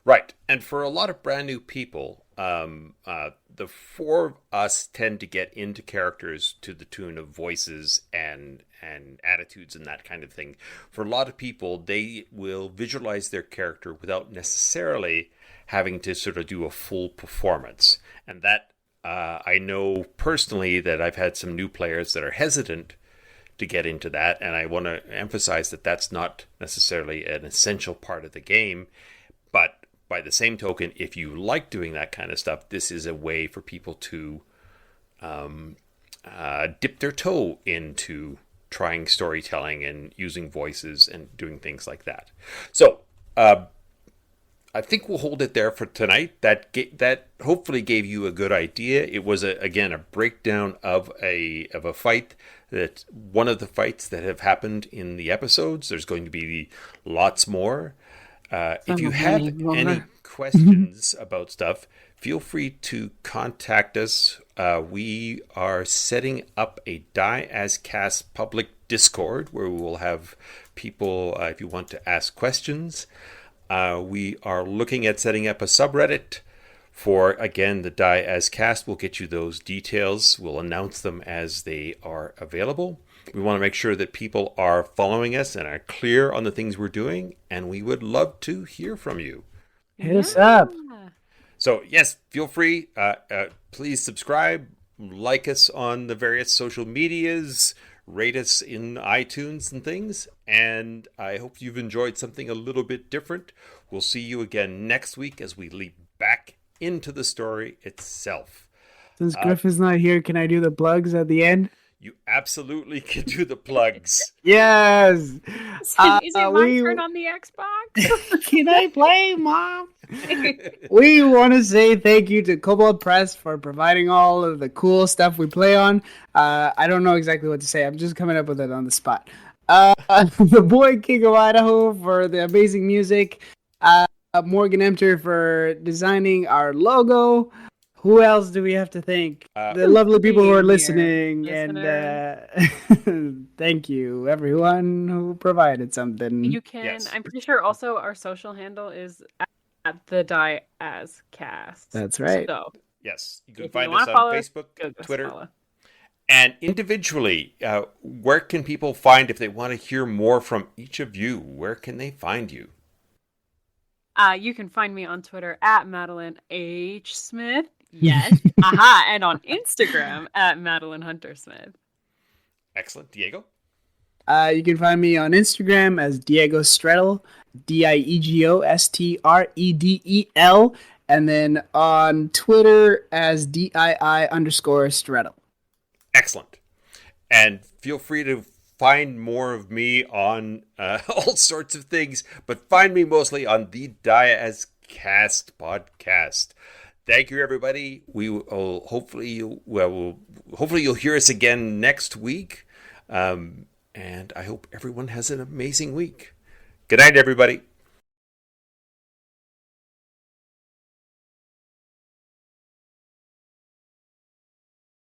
Right. And for a lot of brand new people, the four of us tend to get into characters to the tune of voices and attitudes and that kind of thing. For a lot of people, they will visualize their character without necessarily having to sort of do a full performance. And that, I know personally that I've had some new players that are hesitant to get into that. And I want to emphasize that that's not necessarily an essential part of the game. But by the same token, if you like doing that kind of stuff, this is a way for people to dip their toe into trying storytelling and using voices and doing things like that. So I think we'll hold it there for tonight. That hopefully gave you a good idea. It was again a breakdown of a fight, that one of the fights that have happened in the episodes. There's going to be lots more. If you have any questions about stuff, feel free to contact us. We are setting up a Die As Cast public Discord where we will have people, if you want to ask questions. We are looking at setting up a subreddit for, again, the Die As Cast. We'll get you those details. We'll announce them as they are available. We want to make sure that people are following us and are clear on the things we're doing, and we would love to hear from you. Hit us up. So, yes, feel free. Please subscribe, like us on the various social medias, rate us in iTunes and things, and I hope you've enjoyed something a little bit different. We'll see you again next week as we leap back into the story itself. Since Griffin's not here, can I do the plugs at the end? You absolutely can do the plugs. Yes. Is it my turn on the Xbox? Can I play, Mom? We want to say thank you to Kobold Press for providing all of the cool stuff we play on. I don't know exactly what to say. I'm just coming up with it on the spot. The Boy King of Idaho for the amazing music. Morgan Emter for designing our logo. Who else do we have to thank? The lovely people who are listening. And thank you, everyone who provided something. You can, yes. I'm pretty sure also our social handle is at the Die As Cast. That's right. So, yes, you can find us on Facebook, Twitter. And individually, where can people find, if they want to hear more from each of you, where can they find you? You can find me on Twitter at Madeline H. Smith. Yes. Aha. And on Instagram at Madeline Hunter Smith. Excellent. Diego? You can find me on Instagram as Diego Stredel, DIEGOSTREDEL, and then on Twitter as DII_Stredel. Excellent. And feel free to find more of me on all sorts of things, but find me mostly on the Diazcast podcast. Thank you, everybody. We will hopefully you'll hear us again next week. And I hope everyone has an amazing week. Good night, everybody.